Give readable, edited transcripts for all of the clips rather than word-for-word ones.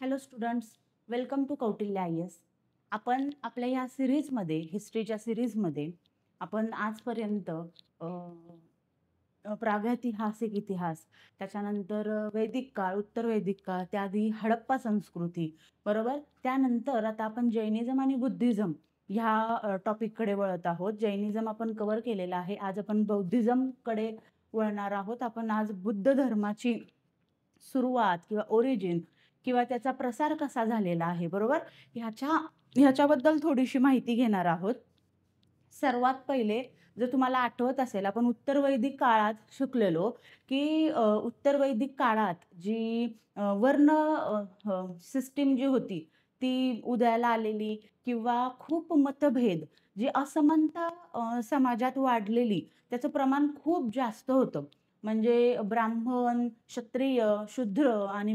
Hello students, welcome to Kautilya IAS. आपण आपल्या या सिरीजमध्ये हिस्ट्रीच्या सिरीजमध्ये आपण आजपर्यंत प्रागैतिहासिक इतिहास, त्याच्यानंतर वैदिक काळ, उत्तर वैदिक काळ, त्याआधी हडप्पा संस्कृती, बरोबर. त्यानंतर आता आपण जैनिझम आणि बुद्धिझम ह्या टॉपिककडे वळत आहोत. जैनिझम आपण कव्हर केलेला आहे. आज आपण बौद्धिझमकडे वळणार आहोत. आपण आज बुद्ध धर्माची सुरुवात किंवा ओरिजिन किंवा त्याचा प्रसार कसा झालेला आहे, बरोबर, ह्याच्याबद्दल थोडीशी माहिती घेणार आहोत. सर्वात पहिले जर तुम्हाला आठवत असेल, आपण उत्तर वैदिक काळात शिकलेलो की उत्तर वैदिक काळात जी वर्ण सिस्टीम जी होती ती उदयाला आलेली, किंवा खूप मतभेद, जी असमानता समाजात वाढलेली, त्याचं प्रमाण खूप जास्त होतं. म्हणजे ब्राह्मण, क्षत्रिय, शूद्र आणि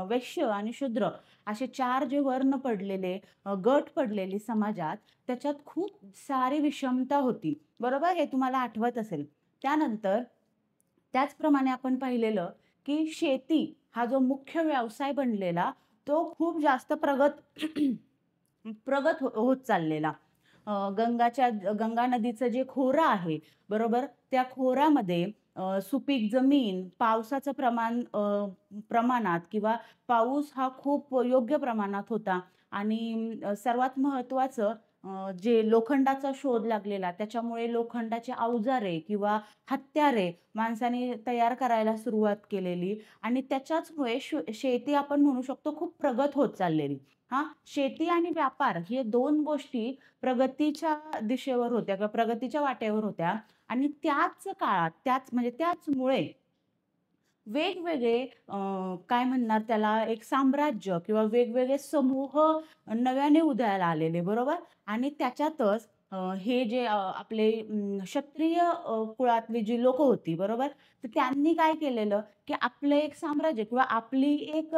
वैश्य आणि शूद्र असे चार जे वर्ण पडलेले, गट पडलेली समाजात, त्याच्यात खूप सारी विषमता होती, बरोबर. हे तुम्हाला आठवत असेल. त्यानंतर त्याचप्रमाणे आपण पाहिलेलं की शेती हा जो मुख्य व्यवसाय बनलेला, तो खूप जास्त प्रगत होत चाललेला. गंगा नदीचं जे खोरं आहे, बरोबर, त्या खोऱ्यामध्ये सुपीक जमीन, पावसाचं प्रमाणात किंवा पाऊस हा खूप योग्य प्रमाणात होता. आणि सर्वात महत्त्वाचं, जे लोखंडाचा शोध लागलेला, त्याच्यामुळे लोखंडाचे अवजारे किंवा हत्यारे माणसाने तयार करायला सुरुवात केलेली, आणि त्याच्याचमुळे शेती आपण म्हणू शकतो खूप प्रगत होत चाललेली. शेती आणि व्यापार हे दोन गोष्टी प्रगतीच्या दिशेवर होत्या किंवा प्रगतीच्या वाटेवर होत्या. आणि त्याच काळात, त्याचमुळे वेगवेगळे काय म्हणणार त्याला, एक साम्राज्य किंवा वेगवेगळे समूह नव्याने उदयाला आलेले, बरोबर. आणि त्याच्यातच हे जे आपले क्षत्रिय कुळातली जी लोक होती, बरोबर, तर त्यांनी काय केलेलं की आपलं एक साम्राज्य किंवा आपली एक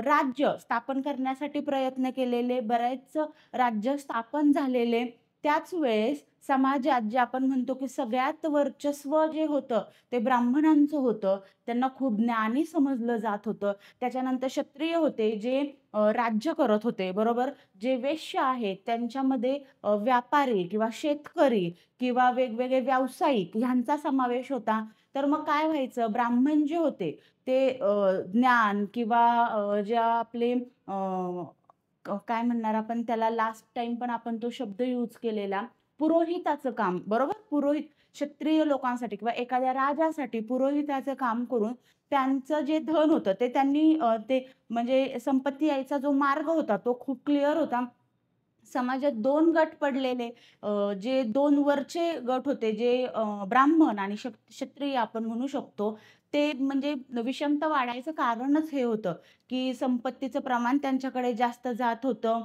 राज्य स्थापन करण्यासाठी प्रयत्न केलेले, बरेच राज्य स्थापन झालेले. त्याच वेळेस समाजात जे आपण म्हणतो की सगळ्यात वर्चस्व जे होतं ते ब्राह्मणांचं होतं. त्यांना खूप ज्ञानी समजलं जात होतं. त्याच्यानंतर क्षत्रिय होते जे राज्य करत होते, बरोबर. जे वैश्य आहेत त्यांच्यामध्ये व्यापारी किंवा शेतकरी किंवा वेगवेगळे व्यावसायिक ह्यांचा समावेश होता. तर मग काय व्हायचं, ब्राह्मण जे होते ते ज्ञान किंवा ज्या आपले काय म्हणणार आपण त्याला, लास्ट टाइम पण आपण तो शब्द यूज केलेला, पुरोहिताचं काम, बरोबर. पुरोहित क्षत्रिय लोकांसाठी किंवा एखाद्या राजासाठी पुरोहिताचं काम करून त्यांचं जे धन होतं ते त्यांनी ते म्हणजे संपत्ती यायचा जो मार्ग होता तो खूप क्लिअर होता. समाजात दोन गट पडलेले, जे दोन वरचे गट होते, जे ब्राह्मण आणि क्षत्रिय आपण म्हणू शकतो, ते म्हणजे विषमता वाढायचं कारणच हे होतं की संपत्तीचं प्रमाण त्यांच्याकडे जास्त जात होतं.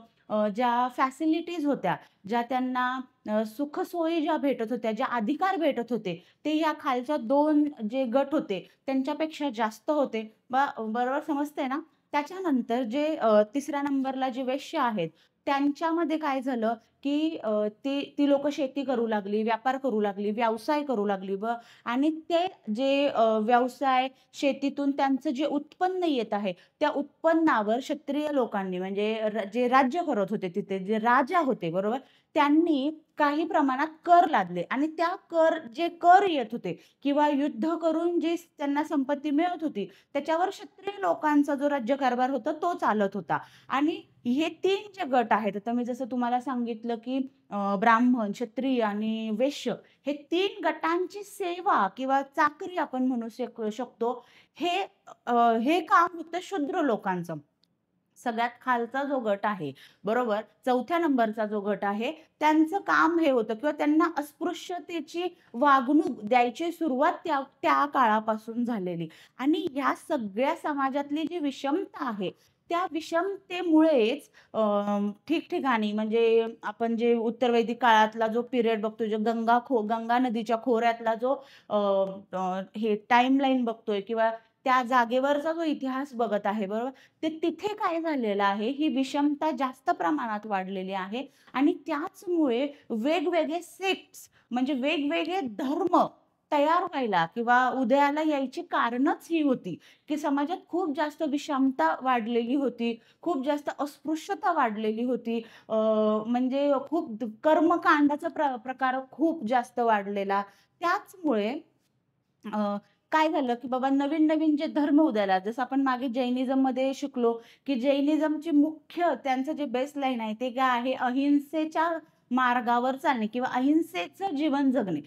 ज्या फॅसिलिटीज होत्या, ज्या त्यांना सुखसोयी ज्या भेटत होत्या, ज्या अधिकार भेटत होते, ते या खालच्या दोन जे गट होते त्यांच्यापेक्षा जास्त होते. बरोबर समजतंय ना. त्याच्यानंतर जे तिसऱ्या नंबरला जे वैश्य आहेत, त्यांच्यामध्ये काय झालं की ती लोक शेती करू लागली, व्यापार करू लागली, व्यवसाय करू लागली. आणि ते जे व्यवसाय, शेतीतून त्यांचं जे उत्पन्न येत आहे, त्या उत्पन्नावर क्षत्रिय लोकांनी, म्हणजे जे राज्य करत होते तिथे जे राजा होते, बरोबर, त्यांनी काही प्रमाणात कर लादले. आणि त्या कर येत होते किंवा युद्ध करून जी त्यांना संपत्ती मिळत होती, त्याच्यावर क्षत्रिय लोकांचा जो राज्यकारभार होता तो चालत होता. आणि हे तीन जे गट आहेत, आता मी जसं तुम्हाला सांगितलं की ब्राह्मण, क्षत्रिय आणि वैश्य, हे तीन गटांची सेवा किंवा चाकरी आपण म्हणू शकतो. हे हे काम होतं शूद्र लोकांचं. सगळ्यात खालचा जो गट आहे, बरोबर, चौथ्या नंबरचा जो गट आहे, त्यांचं काम हे होतं किंवा त्यांना अस्पृश्यतेची वागणूक द्यायची सुरुवात त्या काळापासून झालेली. आणि ह्या सगळ्या समाजातली जी विषमता आहे, त्या विषमतेमुळेच ठिकठिकाणी, म्हणजे आपण जे उत्तर वैदिक काळातला जो पिरियड बघतोय, जो गंगा नदीच्या खोऱ्यातला जो हे टाइमलाईन बघतोय किंवा त्या जागेवरचा जो इतिहास बघत आहे, बरोबर, ते तिथे काय झालेलं आहे, ही विषमता जास्त प्रमाणात वाढलेली आहे. आणि त्याचमुळे वेगवेगळे सेक्ट्स, म्हणजे वेगवेगळे धर्म तयार व्हायला किंवा उदयाला यायची कारणच ही होती, की समाजात खूप जास्त विषमता वाढलेली होती, खूप जास्त अस्पृश्यता वाढलेली होती. म्हणजे खूप कर्मकांडाचा प्रकार खूप जास्त वाढलेला. त्याचमुळे अ, काय झालं, की बाबा नवीन-नवीन जे धर्म उदयाला जसं आपण मागे जैनिझममध्ये शिकलो, की जैनिझमची मुख्य त्यांचं जे बेसलाईन आहे ते काय आहे? अहिंसेच्या मार्गावर चालणे किंवा अहिंसेचं जीवन जगणे.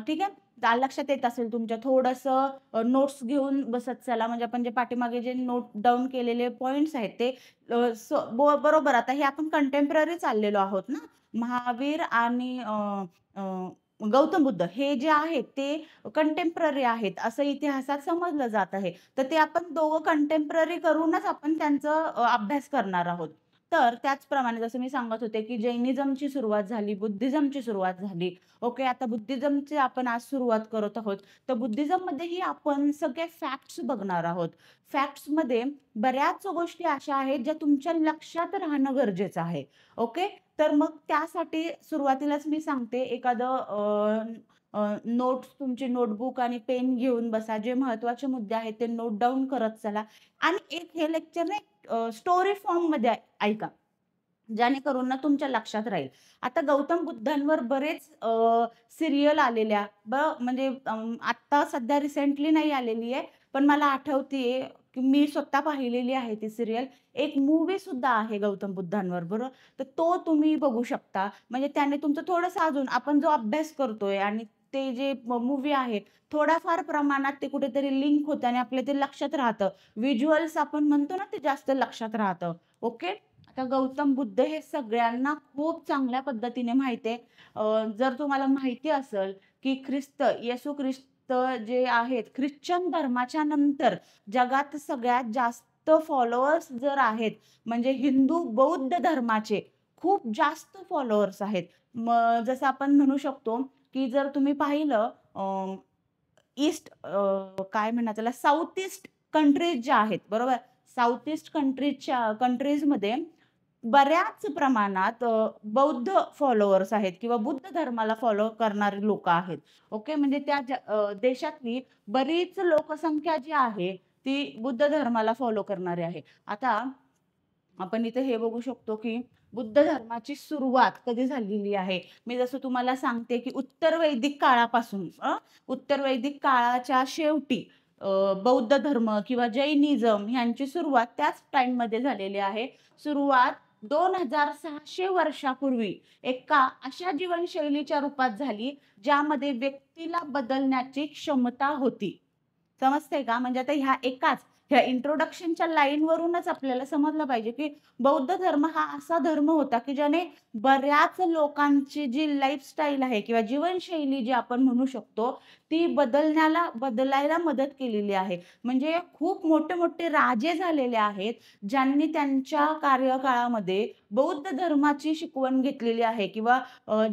ठीक आहे. लक्षात येत असेल तुमच्या थोडंसं नोट्स घेऊन बसत चला. म्हणजे आपण जे पाठीमागे जे नोट डाउन केलेले पॉइंट्स आहेत ते बरोबर आता हे आपण कंटेम्पररी चाललेलो आहोत ना. महावीर आणि अ, गौतम बुद्ध हे जे आहेत ते कंटेम्पररी आहेत असं इतिहासात समजलं जात आहे. तर ते आपण दोघं कंटेम्पररी करूनच आपण त्यांचं अभ्यास करणार आहोत. तर त्याचप्रमाणे जसं मी सांगत होते, की जैनिझमची सुरुवात झाली, बुद्धिझमची सुरुवात झाली. ओके, आता बुद्धिझमची आपण आज सुरुवात करत आहोत. तर बुद्धिझममध्येही आपण सगळे फॅक्ट्स बघणार आहोत. फॅक्ट्समध्ये बऱ्याच गोष्टी अशा आहेत ज्या तुमच्या लक्षात राहणं गरजेचं आहे. ओके. तर मग त्यासाठी सुरुवातीलाच मी सांगते नोट्स तुमची नोटबुक आणि पेन घेऊन बसा. जे महत्त्वाचे मुद्दे आहेत ते नोट डाउन करत चला आणि एक हे लेक्चर ना स्टोरी फॉर्ममध्ये ऐका. जेणेकरून ना तुमच्या लक्षात राहील. आता गौतम बुद्धांवर बरेच सीरियल म्हणजे आत्ता सध्या रिसेंटली नाही आलेली आहे. पण मला आठवतीये, की मी स्वतः पाहिलेली आहे ती सीरियल. एक मूव्ही सुद्धा आहे गौतम बुद्धांवर बरोबर. तर तो तुम्ही बघू शकता. म्हणजे त्याने तुमचं थोडंसं अजून आपण जो अभ्यास करतोय आणि ते जे मूव्ही आहे, थोड्याफार प्रमाणात ते कुठेतरी लिंक होतं आणि आपल्या ते लक्षात राहतं. व्हिज्युअल्स आपण म्हणतो ना, ते जास्त लक्षात राहतं. ओके. आता गौतम बुद्ध हे सगळ्यांना खूप चांगल्या पद्धतीने माहिती आहे. जर तुम्हाला माहिती असेल, की येशू ख्रिस्त जे आहेत, ख्रिश्चन धर्माच्या नंतर जगात सगळ्यात जास्त फॉलोअर्स जर आहेत, म्हणजे हिंदू, बौद्ध धर्माचे खूप जास्त फॉलोअर्स आहेत. मग जसं आपण म्हणू शकतो, की जर तुम्ही पाहिलं काय म्हणतात त्याला साउथ ईस्ट कंट्रीज ज्या आहेत, बरोबर? साउथ ईस्ट कंट्रीजमध्ये बऱ्याच प्रमाणात बौद्ध फॉलोअर्स आहेत किंवा बुद्ध धर्माला फॉलो करणारी लोकं आहेत. ओके. म्हणजे देशातली बरीच लोकसंख्या जी आहे, ती बुद्ध धर्माला फॉलो करणारी आहे. आता आपण इथे हे बघू शकतो, की बुद्ध धर्माची सुरुवात कधी झालेली आहे. मी जसं तुम्हाला सांगते, की उत्तर वैदिक काळापासून उत्तर वैदिक काळाच्या शेवटी बौद्ध धर्म किंवा जैनिझम ह्यांची सुरुवात त्याच टाईममध्ये झालेली आहे. सुरुवात 2600 वर्षापूर्वी एका अशा जीवनशैलीच्या रूपात झाली, ज्यामध्ये व्यक्तीला बदलण्याची क्षमता होती. समजतंय का? म्हणजे आता ह्या इंट्रोडक्शनच्या लाईनवरूनच आपल्याला समजलं पाहिजे, की बौद्ध धर्म हा असा धर्म होता, की ज्याने बऱ्याच लोकांची जी लाईफस्टाईल आहे किंवा जीवनशैली जी आपण म्हणू शकतो, ती बदलायला मदत केलेली आहे. म्हणजे खूप मोठे-मोठे राजे झालेले आहेत, ज्यांनी त्यांच्या कार्यकाळामध्ये बौद्ध धर्माची शिकवण घेतलेली आहे किंवा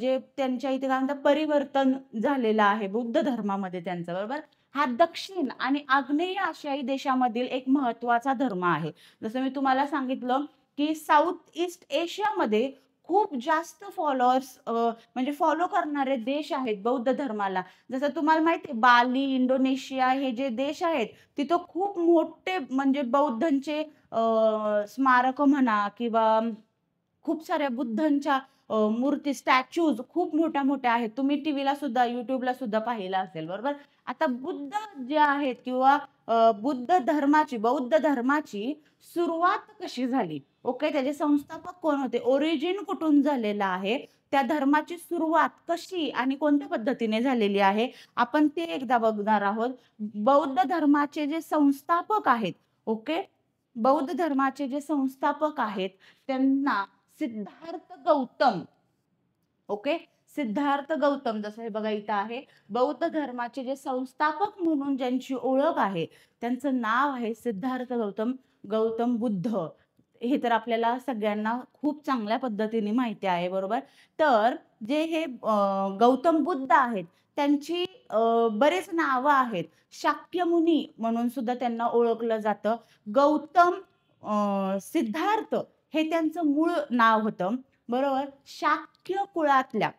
जे त्यांच्या इथे काय म्हणतात परिवर्तन झालेलं आहे बुद्ध धर्मामध्ये त्यांचं, बरोबर? हा दक्षिण आणि आग्नेय आशियाई देशामधील एक महत्त्वाचा धर्म आहे. जसं मी तुम्हाला सांगितलं, की साउथ ईस्ट एशियामध्ये खूप जास्त म्हणजे फॉलो करणारे देश आहेत बौद्ध धर्माला. जसं तुम्हाला माहिती आहे बाली, इंडोनेशिया हे जे देश आहेत, तिथं खूप मोठे म्हणजे बौद्धांचे स्मारकं म्हणा किंवा खूप साऱ्या बुद्धांच्या मूर्ती, स्टॅच्यूज खूप मोठ्या-मोठ्या आहेत. तुम्ही टीव्हीला सुद्धा, YouTubeला सुद्धा पाहिलं असेल, बरोबर? आता बुद्ध जे आहेत किंवा बौद्ध धर्माची सुरुवात कशी झाली? ओके. त्याचे संस्थापक कोण होते? ओरिजिन कुठून झालेलं आहे? त्या धर्माची सुरुवात कशी आणि कोणत्या पद्धतीने झालेली आहे? आपण ते एकदा बघणार आहोत. बौद्ध धर्माचे जे संस्थापक आहेत, ओके. बौद्ध धर्माचे जे संस्थापक आहेत, त्यांना सिद्धार्थ गौतम, ओके. सिद्धार्थ गौतम जसं हे बघा इथं आहे. बौद्ध धर्माचे जे संस्थापक म्हणून ज्यांची ओळख आहे, त्यांचं नाव आहे सिद्धार्थ गौतम बुद्ध. हे तर आपल्याला सगळ्यांना खूप चांगल्या पद्धतीने माहिती आहे, बरोबर? तर जे हे गौतम बुद्ध आहेत, त्यांची बरेच नावं आहेत. शाक्यमुनी म्हणून सुद्धा त्यांना ओळखलं जातं. गौतम सिद्धार्थ हे त्यांचं मूळ नाव होतं, बरोबर? शाक्य कुळातल्या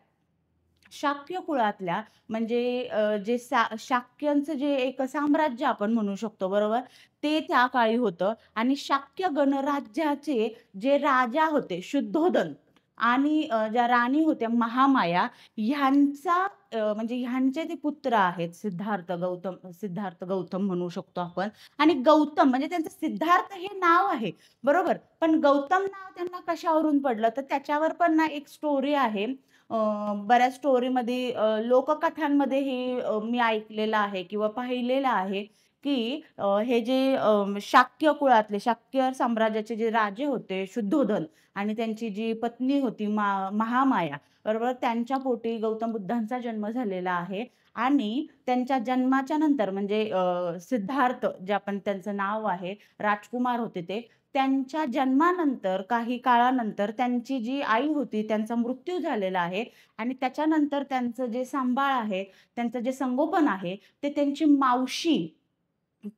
शाक्य कुळातल्या म्हणजे जे शाक्यांचं जे एक साम्राज्य आपण म्हणू शकतो, बरोबर? ते त्या काळी होतं आणि शाक्य गणराज्याचे जे राजा होते शुद्धोधन आणि ज्या राणी होत्या महामाया ह्यांचा म्हणजे ह्यांचे ते पुत्र आहेत सिद्धार्थ गौतम म्हणू शकतो आपण. आणि गौतम म्हणजे त्यांचं सिद्धार्थ हे नाव आहे, बरोबर? पण गौतम नाव त्यांना कशावरून पडलं तर त्याच्यावर पण ना एक स्टोरी आहे. बऱ्याच स्टोरीमध्ये लोककथांमध्ये हे मी ऐकलेलं आहे किंवा पाहिलेलं आहे, की हे जे शाक्य कुळातले शाक्य साम्राज्याचे जे राजे होते शुद्धोधन आणि त्यांची जी पत्नी होती महामाया, बरोबर? त्यांच्या पोटी गौतम बुद्धांचा जन्म झालेला आहे. आणि त्यांच्या जन्माच्या नंतर म्हणजे सिद्धार्थ जे आपण त्यांचं नाव आहे, राजकुमार होते ते. त्यांच्या जन्मानंतर काही काळानंतर त्यांची जी आई होती त्यांचा मृत्यू झालेला आहे आणि त्याच्यानंतर त्यांचं जे सांभाळ आहे, त्यांचं जे संगोपन आहे, ते त्यांची मावशी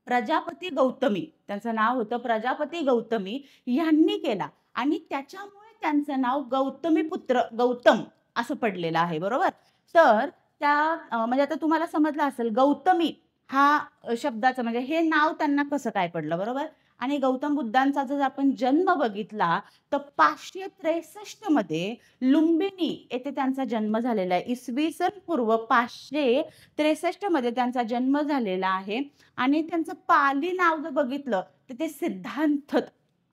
प्रजापती गौतमी, त्यांचं नाव होतं प्रजापती गौतमी, ह्यांनी केला आणि त्याच्यामुळे त्यांचं नाव गौतमीपुत्र गौतम असं पडलेलं आहे, बरोबर? तर त्या म्हणजे आता तुम्हाला समजलं असेल गौतमी हा शब्दाचं म्हणजे हे नाव त्यांना कसं काय पडलं, बरोबर? आणि गौतम बुद्धांचा जर आपण जन्म बघितला तर 563 मध्ये लुंबिनी येथे त्यांचा जन्म झालेला आहे. इसवी सन पूर्व 563 मध्ये त्यांचा जन्म झालेला आहे. आणि त्यांचं पाली नाव जर बघितलं तर ते सिद्धांत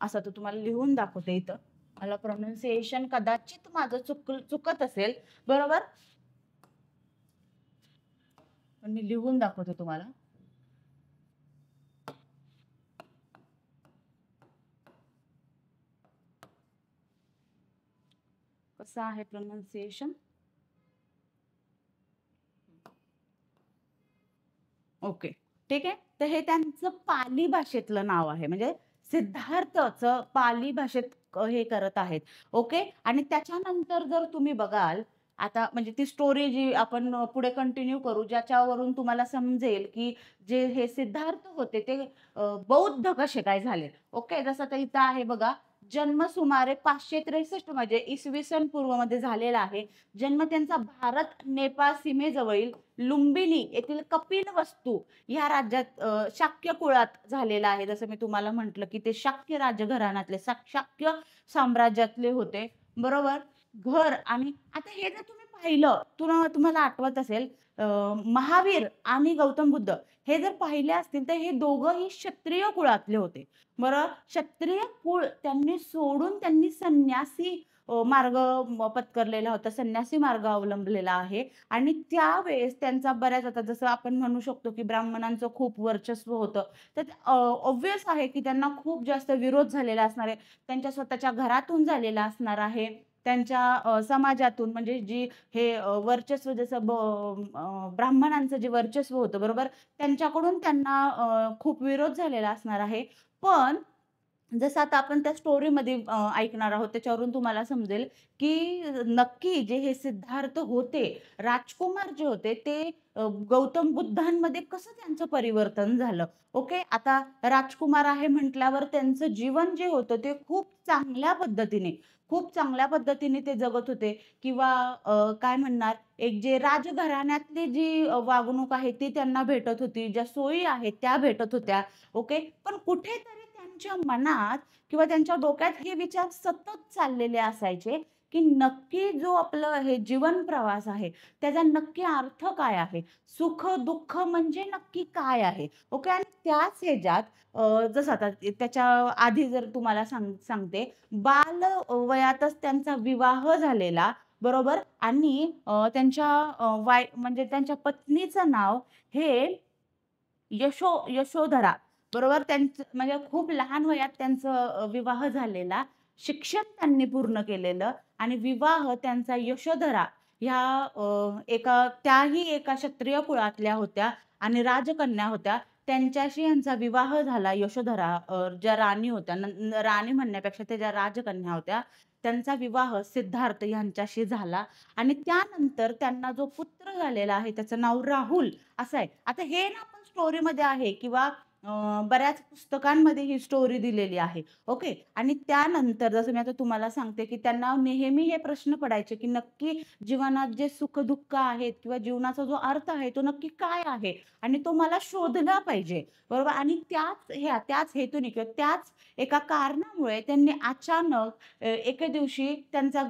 असं. तर तुम्हाला लिहून दाखवते इथं. मला प्रोनाउन्सिएशन कदाचित माझं चुकत असेल, बरोबर? पण मी लिहून दाखवते तुम्हाला. कसं आहे प्रोनाउन्सिएशन? ओके, ठीक आहे. तर हे त्यांचं पाली भाषेतलं नाव आहे, म्हणजे सिद्धार्थचं पाली भाषेत हे करत आहेत. ओके. आणि त्याच्यानंतर जर तुम्ही बघाल आता म्हणजे ती स्टोरी जी आपण पुढे कंटिन्यू करू, ज्याच्यावरून तुम्हाला समजेल की जे हे सिद्धार्थ होते ते बौद्ध कसे काय झाले. ओके. जसं तर इथं आहे बघा, जन्म सुमारे 563 म्हणजे इसवी सन पूर्वमध्ये झालेला आहे. जन्म त्यांचा भारत नेपाळ सीमेजवळील लुंबिनी येथील कपिलवस्तू या राज्यात शाक्य कुळात झालेला आहे. जसं मी तुम्हाला म्हटलं की ते शाक्य राजघराण्यातले शाक्य साम्राज्यातले होते, बरोबर? घर आणि आता हे जर तुम्ही पाहिलं तुम्हाला आठवत असेल महावीर आणि गौतम बुद्ध हे जर पाहिले असतील तर हे दोघंही क्षत्रिय कुळातले होते, बरं? क्षत्रिय कुळ त्यांनी सोडून त्यांनी संन्यासी मार्ग पत्करलेला होता, संन्यासी मार्ग अवलंबलेला आहे. आणि त्यावेळेस त्यांचा बऱ्याच आता जसं आपण म्हणू शकतो की ब्राह्मणांचं खूप वर्चस्व होतं. तर ऑब्व्हियस आहे की त्यांना खूप जास्त विरोध झालेला असणार आहे. त्यांच्या स्वतःच्या घरातून झालेला असणार आहे. त्यांच्या समाजातून म्हणजे जी हे वर्चस्व जसं ब्राह्मणांचं जे वर्चस्व होतं, बरोबर? त्यांच्याकडून त्यांना खूप विरोध झालेला असणार आहे. पण जसं आता आपण त्या स्टोरीमध्ये ऐकणार आहोत त्याच्यावरून तुम्हाला समजेल की नक्की जे हे सिद्धार्थ होते, राजकुमार जे होते ते गौतम बुद्धांमध्ये कसं त्यांचं परिवर्तन झालं. ओके. आता राजकुमार आहे म्हटल्यावर त्यांचं जीवन जे होतं ते खूप चांगल्या पद्धतीने ते जगत होते किंवा काय म्हणणार एक जे राजघराण्यातली जी वागणूक आहे ती त्यांना भेटत होती, ज्या सोयी आहेत त्या भेटत होत्या. ओके. पण कुठेतरी त्यांच्या मनात किंवा त्यांच्या डोक्यात हे विचार सतत चाललेले असायचे, की नक्की जो आपलं हे जीवन प्रवास आहे, त्याचा नक्की अर्थ काय आहे? सुख-दुःख म्हणजे नक्की काय आहे? ओके. आणि त्याच ह्याच्यात जसं आता त्याच्या आधी जर तुम्हाला सांगते, बाल वयातच त्यांचा विवाह झालेला, बरोबर? आणि त्यांच्या म्हणजे त्यांच्या पत्नीचं नाव हे यशोधरा, बरोबर? त्यांचं म्हणजे खूप लहान वयात त्यांचं विवाह झालेला. शिक्षण त्यांनी पूर्ण केलेलं आणि विवाह त्यांचा यशोधरा ह्या त्याही एका क्षत्रिय कुळातल्या होत्या आणि राजकन्या होत्या. त्यांच्याशी ह्यांचा विवाह झाला. यशोधरा ज्या राणी होत्या, राणी म्हणण्यापेक्षा त्या ज्या राजकन्या होत्या, त्यांचा विवाह सिद्धार्थ यांच्याशी झाला आणि त्यानंतर त्यांना जो पुत्र झालेला आहे त्याचं नाव राहुल असं आहे. आता हे ना आपण स्टोरीमध्ये आहे किंवा बऱ्याच पुस्तकांमध्ये ही स्टोरी दिलेली आहे. ओके. आणि त्यानंतर जसं मी आता तुम्हाला सांगते, की त्यांना नेहमी हे प्रश्न पडायचे, की नक्की जीवनात जे सुख-दुःख आहेत किंवा जीवनाचा जो अर्थ आहे, तो नक्की काय आहे? आणि तो मला शोधला पाहिजे. बरोबर. आणि त्याच हेतूने किंवा त्याच एका कारणामुळे त्यांनी अचानक एके दिवशी त्यांचा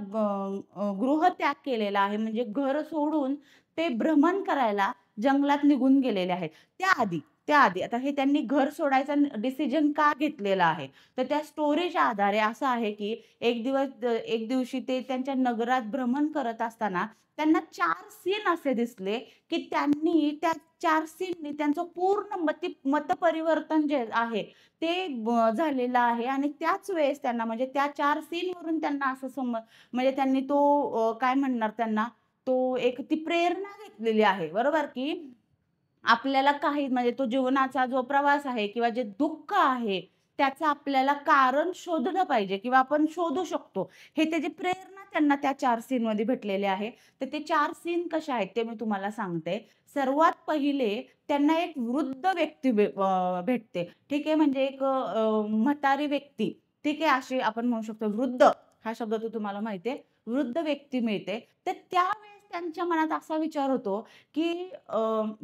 गृहत्याग केलेला आहे. म्हणजे घर सोडून ते भ्रमण करायला जंगलात निघून गेलेले आहेत. त्याआधी त्याआधी आता हे त्यांनी घर सोडायचा डिसिजन का घेतलेला आहे? तर त्या स्टोरीच्या आधारे असं आहे, की एक दिवशी ते त्यांच्या नगरात भ्रमण करत असताना त्यांना 4 सीन असे दिसले, की त्यांनी त्या 4 सीननी त्यांचं पूर्ण मतपरिवर्तन जे आहे ते झालेलं आहे आणि त्याच वेळेस त्यांना म्हणजे त्या 4 सीनवरून त्यांना असं म्हणजे त्यांनी तो काय म्हणणार त्यांना, तो एक ती प्रेरणा घेतलेली आहे. बरोबर, की आपल्याला काही म्हणजे तो जीवनाचा जो प्रवास आहे किंवा जे दुःख आहे, त्याचं आपल्याला कारण शोधलं पाहिजे किंवा आपण शोधू शकतो. हे त्याची प्रेरणा त्यांना त्या 4 सीनमध्ये भेटलेले आहे. तर ते 4 सीन कसे आहेत ते मी तुम्हाला सांगते. सर्वात पहिले त्यांना एक वृद्ध व्यक्ती भेटते. ठीक आहे. म्हणजे एक म्हातारी व्यक्ती. ठीक आहे. अशी आपण म्हणू शकतो वृद्ध हा शब्द तर तुम्हाला माहिती आहे. वृद्ध व्यक्ती मिळते. तर त्यावेळेस त्यांच्या मनात असा विचार होतो, की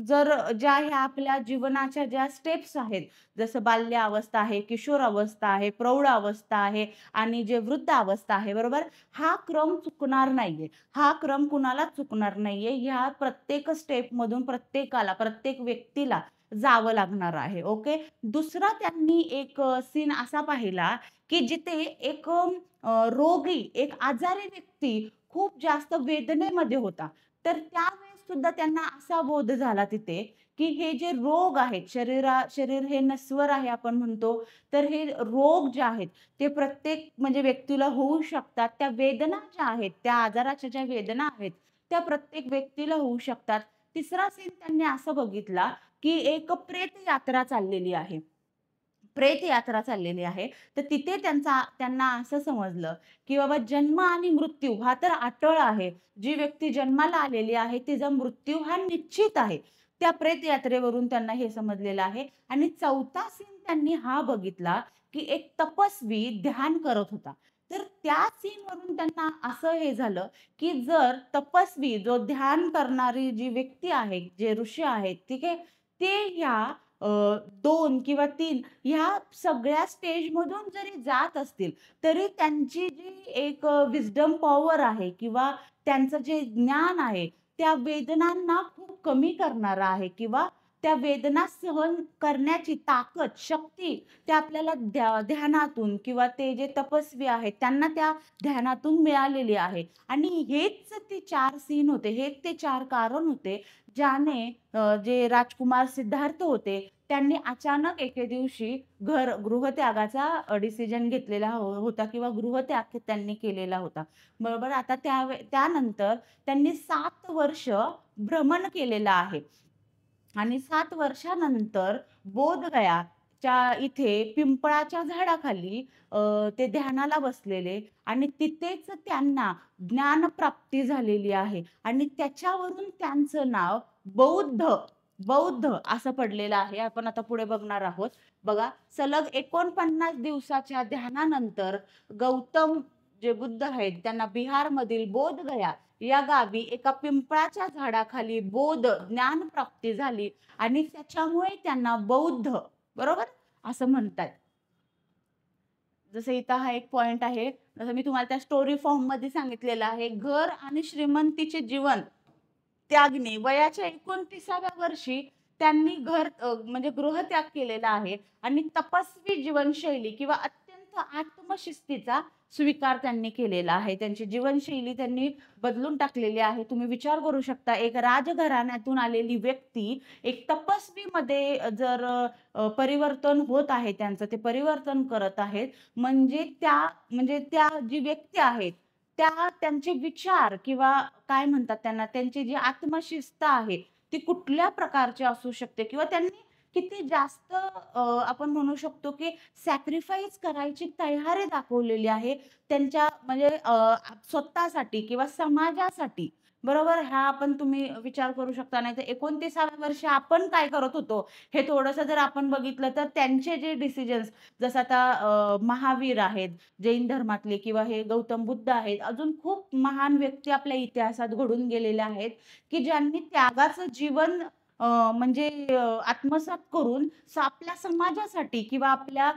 जर ज्या ह्या आपल्या जीवनाच्या ज्या स्टेप्स आहेत, जसं बाल्य अवस्था आहे, किशोर अवस्था आहे, प्रौढ अवस्था आहे आणि जे वृद्ध अवस्था आहे, बरोबर? हा क्रम चुकणार नाहीये. हा क्रम कुणालाच चुकणार नाहीये. ह्या प्रत्येक स्टेपमधून प्रत्येकाला, प्रत्येक व्यक्तीला जावं लागणार आहे. ओके. दुसरा त्यांनी एक सीन असा पाहिला, की जिथे एक रोगी, एक आजारी व्यक्ती खूप जास्त वेदनेमध्ये होता. तर त्यावेळेस सुद्धा त्यांना असा बोध झाला तिथे, की हे जे रोग आहेत, शरीर हे नश्वर आहे आपण म्हणतो. तर हे रोग जे आहेत, ते प्रत्येक म्हणजे व्यक्तीला होऊ शकतात. त्या वेदना ज्या आहेत, त्या आजाराच्या ज्या वेदना आहेत, त्या प्रत्येक व्यक्तीला होऊ शकतात. तिसरा सीन त्यांनी असं बघितला, की एक प्रेतयात्रा चाललेली आहे. प्रेतयात्रा चाललेली आहे. तर तिथे त्यांना असं समजलं, की बाबा जन्म आणि मृत्यू हा तर अटळ आहे. जी व्यक्ती जन्माला आलेली आहे, तिचा मृत्यू हा निश्चित आहे. त्या प्रेतयात्रेवरून त्यांना हे समजलेलं आहे. आणि चौथा सीन त्यांनी हा बघितला, की एक तपस्वी ध्यान करत होता. तर त्या सीनवरून त्यांना असं हे झालं, की जर तपस्वी जो ध्यान करणारी जी व्यक्ती आहे, जे ऋषी आहेत, ठीक आहे. ते ह्या 2 किंवा 3 ह्या सगळ्या स्टेजमधून जरी जात असतील, तरी त्यांची जी एक विस्डम पॉवर आहे किंवा त्यांचं जे ज्ञान आहे, त्या वेदनांना खूप कमी करणारं आहे किंवा त्या वेदना सहन करण्याची ताकद, शक्ती त्या आपल्याला ध्यानातून किंवा ते जे तपस्वी आहेत, त्यांना त्या ध्यानातून मिळालेली आहे. आणि हेच ते 4 सीन होते, हेच ते 4 कारण होते, ज्याने जे राजकुमार सिद्धार्थ होते, त्यांनी अचानक एके दिवशी गृहत्यागाचा डिसिजन घेतलेला होता किंवा गृहत्याग त्यांनी केलेला होता. बरोबर. आता त्यानंतर त्यांनी 7 वर्ष भ्रमण केलेलं आहे. आणि 7 वर्षानंतर बोधगयाच्या इथे पिंपळाच्या झाडाखाली ते ध्यानाला बसलेले आणि तिथेच त्यांना ज्ञानप्राप्ती झालेली आहे आणि त्याच्यावरून त्यांचं नाव बौद्ध बौद्ध असं पडलेलं आहे. आपण आता पुढे बघणार आहोत. बघा, सलग 49 दिवसाच्या ध्यानानंतर गौतम जे बुद्ध आहेत त्यांना बिहारमधील बोधगया या गावी एका पिंपळाच्या झाडाखाली ज्ञानप्राप्ती झाली आणि त्याच्यामुळे त्यांना बौद्ध, बरोबर, असं म्हणतात. जसं इथं हा एक पॉइंट आहे. जसं मी तुम्हाला त्या स्टोरी फॉर्ममध्ये सांगितलेलं आहे. घर आणि श्रीमंतीचे जीवन त्यागने वयाच्या 29व्या वर्षी त्यांनी म्हणजे गृहत्याग केलेला आहे आणि तपस्वी जीवनशैली किंवा अत्यंत आत्मशिस्तीचा स्वीकार त्यांनी केलेला आहे. त्यांची जीवनशैली त्यांनी बदलून टाकलेली आहे. तुम्ही विचार करू शकता, एक राजघराण्यातून आलेली व्यक्ती एक तपस्वीमध्ये जर परिवर्तन होत आहे त्यांचं, ते परिवर्तन करत आहेत. म्हणजे त्या जी व्यक्ती आहेत, त्यांचे विचार किंवा काय म्हणतात त्यांना, त्यांची जी आत्मशिस्त आहे, ती कुठल्या प्रकारची असू शकते किंवा त्यांनी किती जास्त आपण म्हणू शकतो की सॅक्रिफाईस करायची तयारी दाखवलेली आहे त्यांच्या म्हणजे स्वतःसाठी किंवा समाजासाठी. बरोबर? हा आपण तुम्ही विचार करू शकता. नाहीतर 29व्या वर्षी आपण काय करत होतो, हे थोडंसं जर आपण बघितलं तर त्यांचे जे डिसिजन्स जसं आता महावीर आहेत, जैन धर्मातले किंवा हे गौतम बुद्ध आहेत. अजून खूप महान व्यक्ती आपल्या इतिहासात घडून गेलेल्या आहेत, की ज्यांनी त्यागाचं जीवन म्हणजे आत्मसात करून आपल्या समाजासाठी किंवा आपल्या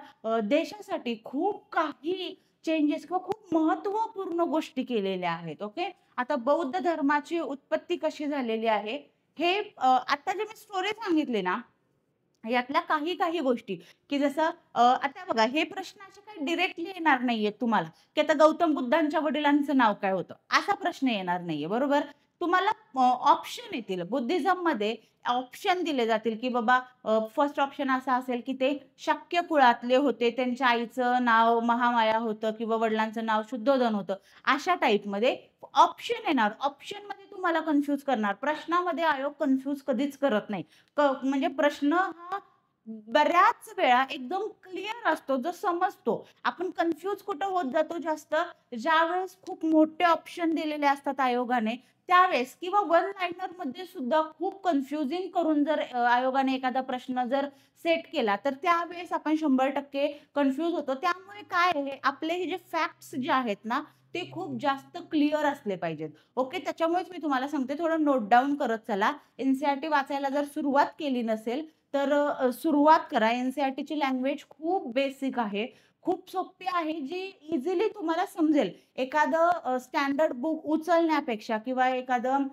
देशासाठी खूप काही चेंजेस किंवा खूप महत्त्वपूर्ण गोष्टी केलेल्या आहेत. ओके. आता बौद्ध धर्माची उत्पत्ती कशी झालेली आहे, हे आता जे मी स्टोरी सांगितली ना, यातल्या काही गोष्टी, की जसं आता बघा हे प्रश्न असे काही डायरेक्टली येणार नाहीयेत तुम्हाला, की आता गौतम बुद्धांच्या वडिलांचं नाव काय होतं? असा प्रश्न येणार नाहीये, बरोबर? तुम्हाला ऑप्शन येतील. बुद्धिझममध्ये ऑप्शन दिले जातील, की बाबा फर्स्ट ऑप्शन असा असेल, की ते शाक्य कुळातले होते. त्यांच्या आईचं नाव महामाया होतं किंवा वडिलांचं नाव शुद्धोधन होतं. अशा टाइपमध्ये ऑप्शन येणार. ऑप्शनमध्ये तुम्हाला कन्फ्यूज करणार. प्रश्नामध्ये आयोग कन्फ्यूज कधीच करत नाही. म्हणजे प्रश्न हा बऱ्याच वेळा एकदम क्लिअर असतो, जो समजतो. आपण कन्फ्यूज कुठं होत जातो जास्त, ज्यावेळेस खूप मोठे ऑप्शन दिलेले असतात आयोगाने, त्यावेळेस किंवा वन लाइनरमध्ये सुद्धा खूप कन्फ्युजिंग करून जर आयोगाने एखादा प्रश्न जर सेट केला, तर त्यावेळेस आपण 100% कन्फ्यूज होतो. त्यामुळे काय आहे, आपले हे जे फॅक्ट्स जे आहेत ना, ते खूप जास्त क्लिअर असले पाहिजेत. ओके. त्याच्यामुळेच मी तुम्हाला सांगते, थोडं नोट डाउन करत चला. एन-सी-आर-टी वाचायला जर सुरुवात केली नसेल, तर सुरुवात करा. एन-सी-आर-टीची लँग्वेज खूप बेसिक आहे. खूप सोपी आहे, जी इझिली तुम्हाला समजेल. एखादं स्टँडर्ड बुक उचलण्यापेक्षा किंवा एखादं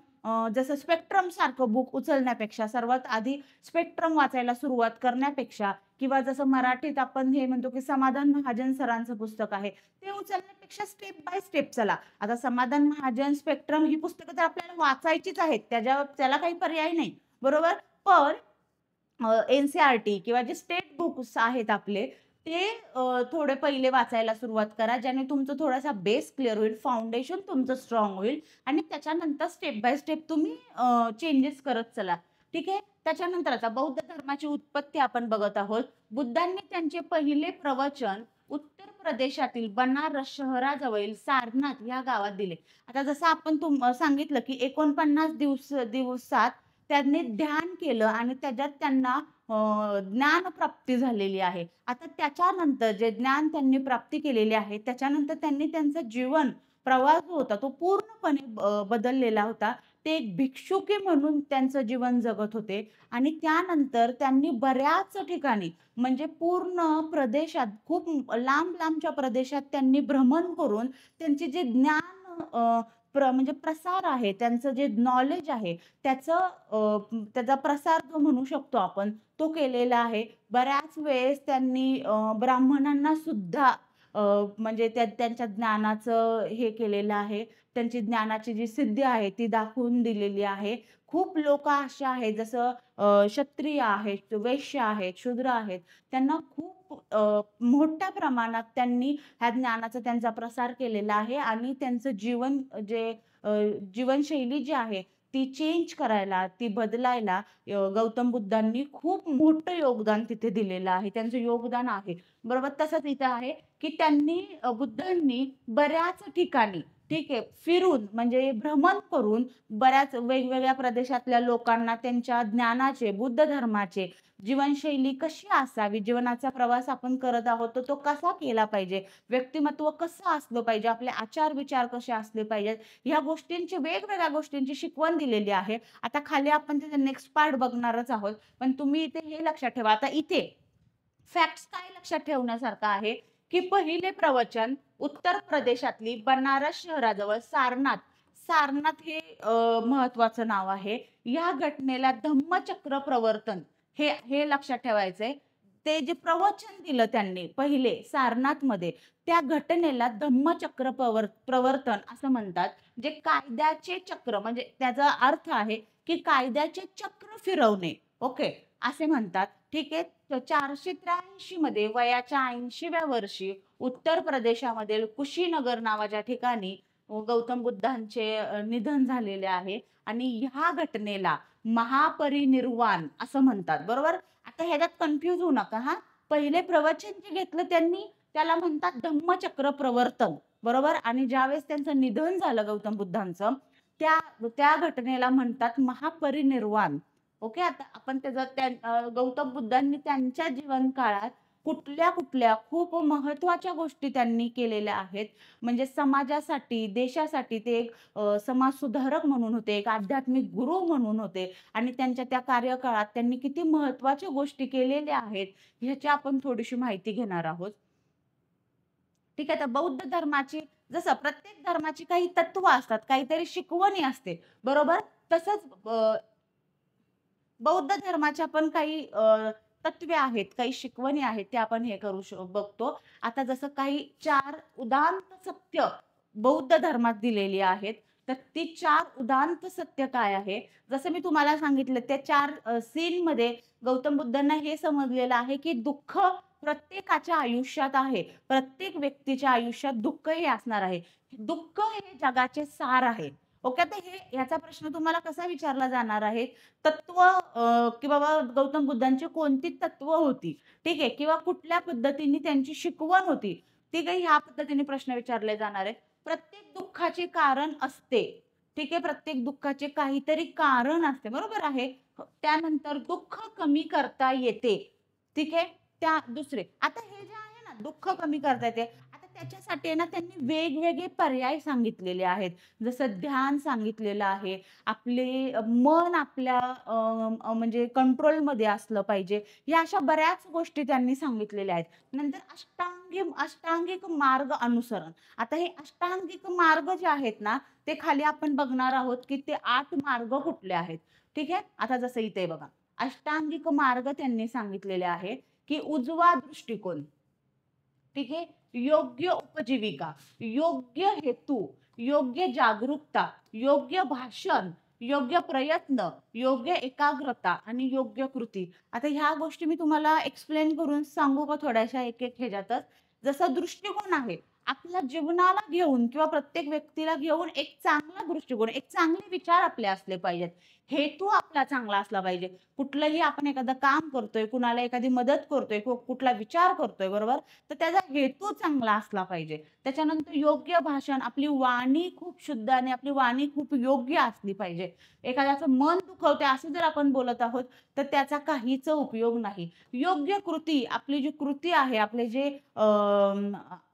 जसं स्पेक्ट्रम सारखं बुक उचलण्यापेक्षा सर्वात आधी स्पेक्ट्रम वाचायला सुरुवात करण्यापेक्षा किंवा जसं मराठीत आपण हे म्हणतो, की समाधान महाजन सरांचं पुस्तक आहे. ते उचलण्यापेक्षा स्टेप बाय स्टेप चला. आता समाधान महाजन, स्पेक्ट्रम ही पुस्तकं तर आपल्याला वाचायचीच आहेत. त्याला काही पर्याय नाही. बरोबर? पण एन-सी-आर-टी किंवा जे स्टेट बुक्स आहेत आपले, ते थोडे पहिले वाचायला सुरुवात करा. ज्याने तुमचा थोडासा बेस क्लिअर होईल, फाउंडेशन तुमचं स्ट्राँग होईल आणि त्याच्यानंतर स्टेप बाय स्टेप तुम्ही चेंजेस करत चला. ठीक आहे. त्याच्यानंतर आता बौद्ध धर्माची उत्पत्ती आपण बघत आहोत. बुद्धांनी त्यांचे पहिले प्रवचन उत्तर प्रदेशातील बनारस शहराजवळील सारनाथ या गावात दिले. आता जसं आपण सांगितलं, की 49 दिवसात त्यांनी ध्यान केलं आणि त्याच्यात त्यांना ज्ञानप्राप्ती झालेली आहे. आता त्याच्यानंतर जे ज्ञान त्यांनी प्राप्ती केलेली आहे, त्याच्यानंतर त्यांनी त्यांचा जीवन प्रवास जो होता, तो पूर्णपणे बदललेला होता. ते एक भिक्षुकी म्हणून त्यांचं जीवन जगत होते आणि त्यानंतर त्यांनी बऱ्याच ठिकाणी म्हणजे पूर्ण प्रदेशात, खूप लांब-लांबच्या प्रदेशात त्यांनी भ्रमण करून त्यांचे जे ज्ञान म्हणजे प्रसार आहे, त्यांचं जे नॉलेज आहे, त्याचा प्रसार जो म्हणू शकतो आपण, तो केलेला आहे. बऱ्याच वेळेस त्यांनी ब्राह्मणांना सुद्धा अ, म्हणजे त्यांच्या ज्ञानाचं हे केलेलं आहे. त्यांची ज्ञानाची जी सिद्धी आहे, ती दाखवून दिलेली आहे. खूप लोकं असे आहेत, जसं क्षत्रिय आहेत, वैश्य आहेत, शूद्र आहेत. त्यांना खूप मोठ्या प्रमाणात त्यांनी ह्या ज्ञानाचा त्यांचा प्रसार केलेला आहे आणि त्यांचं जीवन जे अ, जीवनशैली जी आहे, ती चेंज करायला, ती बदलायला गौतम बुद्धांनी खूप मोठं योगदान तिथे दिलेलं आहे. त्यांचं योगदान आहे. बरोबर तसंच इथं आहे, की बुद्धांनी बऱ्याच ठिकाणी ठीक आहे, फिरून म्हणजे भ्रमण करून बऱ्याच वेगवेगळ्या प्रदेशातल्या लोकांना त्यांच्या ज्ञानाचे, बुद्ध धर्माचे, जीवनशैली कशी असावी, जीवनाचा प्रवास आपण करत आहोत, तर तो कसा केला पाहिजे, व्यक्तिमत्व कसं असलं पाहिजे, आपले आचार-विचार कसे असले पाहिजेत, ह्या गोष्टींची वेगवेगळ्या गोष्टींची शिकवण दिलेली आहे. आता खाली आपण त्याचा नेक्स्ट पार्ट बघणारच आहोत. पण तुम्ही इथे हे लक्षात ठेवा. आता इथे फॅक्ट्स काय लक्षात ठेवण्यासारखं आहे, की पहिले प्रवचन उत्तर प्रदेशातली बनारस शहराजवळ सारनाथ. सारनाथ हे महत्वाचं नाव आहे. या घटनेला धम्मचक्र प्रवर्तन हे लक्षात ठेवायचंय. ते जे प्रवचन दिलं त्यांनी पहिले सारनाथमध्ये, त्या घटनेला धम्मचक्र प्रवर्तन असं म्हणतात. जे कायद्याचे चक्र म्हणजे त्याचा अर्थ आहे, की कायद्याचे चक्र फिरवणे. ओके. असे म्हणतात. ठीक आहे. तर 483 मध्ये वयाच्या 80व्या वर्षी उत्तर प्रदेशामधील कुशीनगर नावाच्या ठिकाणी गौतम बुद्धांचे निधन झालेले आहे आणि ह्या घटनेला महापरिनिर्वाण असं म्हणतात. बरोबर? आता ह्याच्यात कन्फ्यूज होऊ नका हा. पहिले प्रवचन जे घेतलं त्यांनी त्याला म्हणतात धम्मचक्र प्रवर्तन, बरोबर. आणि ज्यावेळेस त्यांचं निधन झालं गौतम बुद्धांचं, त्या त्या घटनेला म्हणतात महापरिनिर्वाण. ओके. आता आपण गौतम बुद्धांनी त्यांच्या जीवन काळात कुठल्या कुठल्या खूप महत्वाच्या गोष्टी त्यांनी केलेल्या आहेत. म्हणजे समाजासाठी, देशासाठी ते एक समाज सुधारक म्हणून होते, एक आध्यात्मिक गुरु म्हणून होते. आणि त्यांच्या त्या कार्यकाळात त्यांनी किती महत्वाच्या गोष्टी केलेल्या आहेत, ह्याची आपण थोडीशी माहिती घेणार आहोत. ठीक आहे. तर बौद्ध धर्माची, जसं प्रत्येक धर्माची काही तत्व असतात, काहीतरी शिकवणी असते, बरोबर. तसंच बौद्ध धर्माच्या पण काही तत्वे आहेत, काही शिकवणी आहेत, ते आपण हे बघतो. आता जसं काही 4 उदात्त सत्य बौद्ध धर्मात दिलेली आहेत. तर ती 4 उदात्त सत्य काय आहे? जसं मी तुम्हाला सांगितलं, त्या 4 सीनमध्ये गौतम बुद्धांना हे समजलेलं आहे, की दुःख प्रत्येकाच्या आयुष्यात आहे. प्रत्येक व्यक्तीच्या आयुष्यात दुःख हे असणार आहे. दुःख हे जगाचे सार आहे. ओके. तर ह्याचा प्रश्न तुम्हाला कसा विचारला जाणार आहे? तत्व, की बाबा गौतम बुद्धांची कोणती तत्व होती, ठीक आहे, किंवा कुठल्या पद्धतीने त्यांची शिकवण होती, ठीक आहे, ह्या पद्धतीने प्रश्न विचारले जाणार आहे. प्रत्येक दुःखाचे कारण असते, ठीक आहे. प्रत्येक दुःखाचे काहीतरी कारण असते, बरोबर आहे. त्यानंतर दुःख कमी करता येते, ठीक आहे. दुसरे, आता हे जे आहे ना, दुःख कमी करता येते, आता त्याच्यासाठी आहे ना त्यांनी वेगवेगळे पर्याय सांगितलेले आहेत. जसं ध्यान सांगितलेलं आहे. आपले मन आपल्या म्हणजे कंट्रोलमध्ये असलं पाहिजे. या अशा बऱ्याच गोष्टी त्यांनी सांगितलेल्या आहेत. नंतर अष्टांगिक मार्ग अनुसरण. आता हे अष्टांगिक मार्ग जे आहेत ना, ते खाली आपण बघणार आहोत, की ते 8 मार्ग कुठले आहेत, ठीक आहे. आता जसं इथे बघा, अष्टांगिक मार्ग त्यांनी सांगितलेले आहे, की उजवा दृष्टिकोन, ठीक आहे, योग्य उपजीविका, योग्य हेतू, योग्य जागरूकता, योग्य भाषण, योग्य प्रयत्न, योग्य एकाग्रता आणि योग्य कृती. आता ह्या गोष्टी मी तुम्हाला एक्सप्लेन करून सांगू का थोड्याशा एक एक ह्याच्यातच? जसा दृष्टिकोन आहे, आपल्या जीवनाला घेऊन किंवा प्रत्येक व्यक्तीला घेऊन एक चांगला दृष्टिकोन, एक चांगले विचार आपले असले पाहिजेत. हेतू आपला चांगला असला पाहिजे. कुठलंही आपण एखादं काम करतोय, कुणाला एखादी मदत करतोय, कुठला विचार करतोय, बरोबर, तर त्याचा हेतू चांगला असला पाहिजे. त्याच्यानंतर योग्य भाषण, आपली वाणी खूप शुद्ध आणि आपली वाणी खूप योग्य असली पाहिजे. एखाद्याचं मन दुखवते असं जर आपण बोलत आहोत, तर त्याचा काहीच उपयोग नाही. योग्य कृती, आपली जी कृती आहे, आपले जे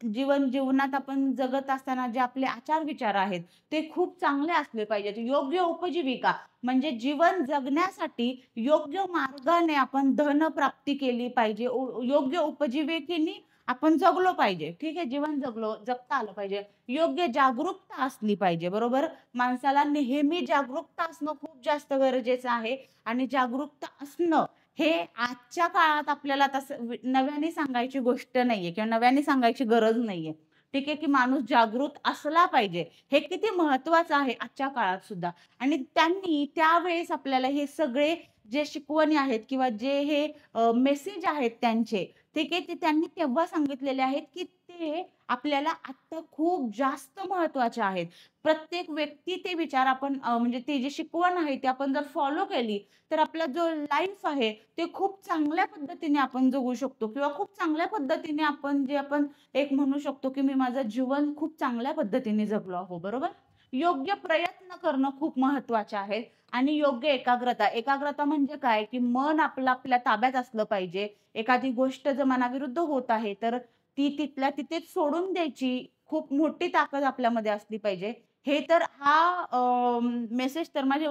जीवनात आपण जगत असताना जे आपले आचार विचार आहेत, ते खूप चांगले असले पाहिजेत. योग्य उपजीविका म्हणजे जीवन जगण्यासाठी योग्य मार्गाने आपण धन प्राप्ती केली पाहिजे. योग्य उपजीविकेने आपण जगलो पाहिजे, ठीक आहे. जीवन जगता आलं पाहिजे. योग्य जागरूकता असली पाहिजे, बरोबर. माणसाला नेहमी जागरूकता असणं खूप जास्त गरजेचं आहे. आणि जागरूकता असणं हे आजच्या काळात आपल्याला तसं नव्याने सांगायची गोष्ट नाहीये किंवा नव्याने सांगायची गरज नाहीये, ठीक आहे, की माणूस जागृत असला पाहिजे. हे किती महत्वाचं आहे आजच्या काळात सुद्धा. आणि त्यांनी त्यावेळेस आपल्याला हे सगळे जे शिकवणी आहेत किंवा जे हे मेसेज आहेत त्यांचे, ठीक आहे, ते त्यांनी तेव्हा सांगितलेले आहेत, की ते आपल्याला आता खूप जास्त महत्वाचे आहेत. प्रत्येक व्यक्ती ते विचार आपण म्हणजे ते जे शिकवण आहे ते आपण जर फॉलो केली, तर आपला जो लाईफ आहे ते खूप चांगल्या पद्धतीने आपण जगू शकतो किंवा खूप चांगल्या पद्धतीने आपण एक म्हणू शकतो, की मी माझं जीवन खूप चांगल्या पद्धतीने जगलो आहे, बरोबर. योग्य प्रयत्न करणं खूप महत्वाचे आहे. आणि योग्य एकाग्रता. एकाग्रता म्हणजे काय, की मन आपलं आपल्या ताब्यात असलं पाहिजे. एखादी गोष्ट जर मनाविरुद्ध होत आहे, तर ती तिथल्या तिथेच सोडून द्यायची खूप मोठी ताकद आपल्यामध्ये असली पाहिजे. हे तर हा मेसेज तर माझे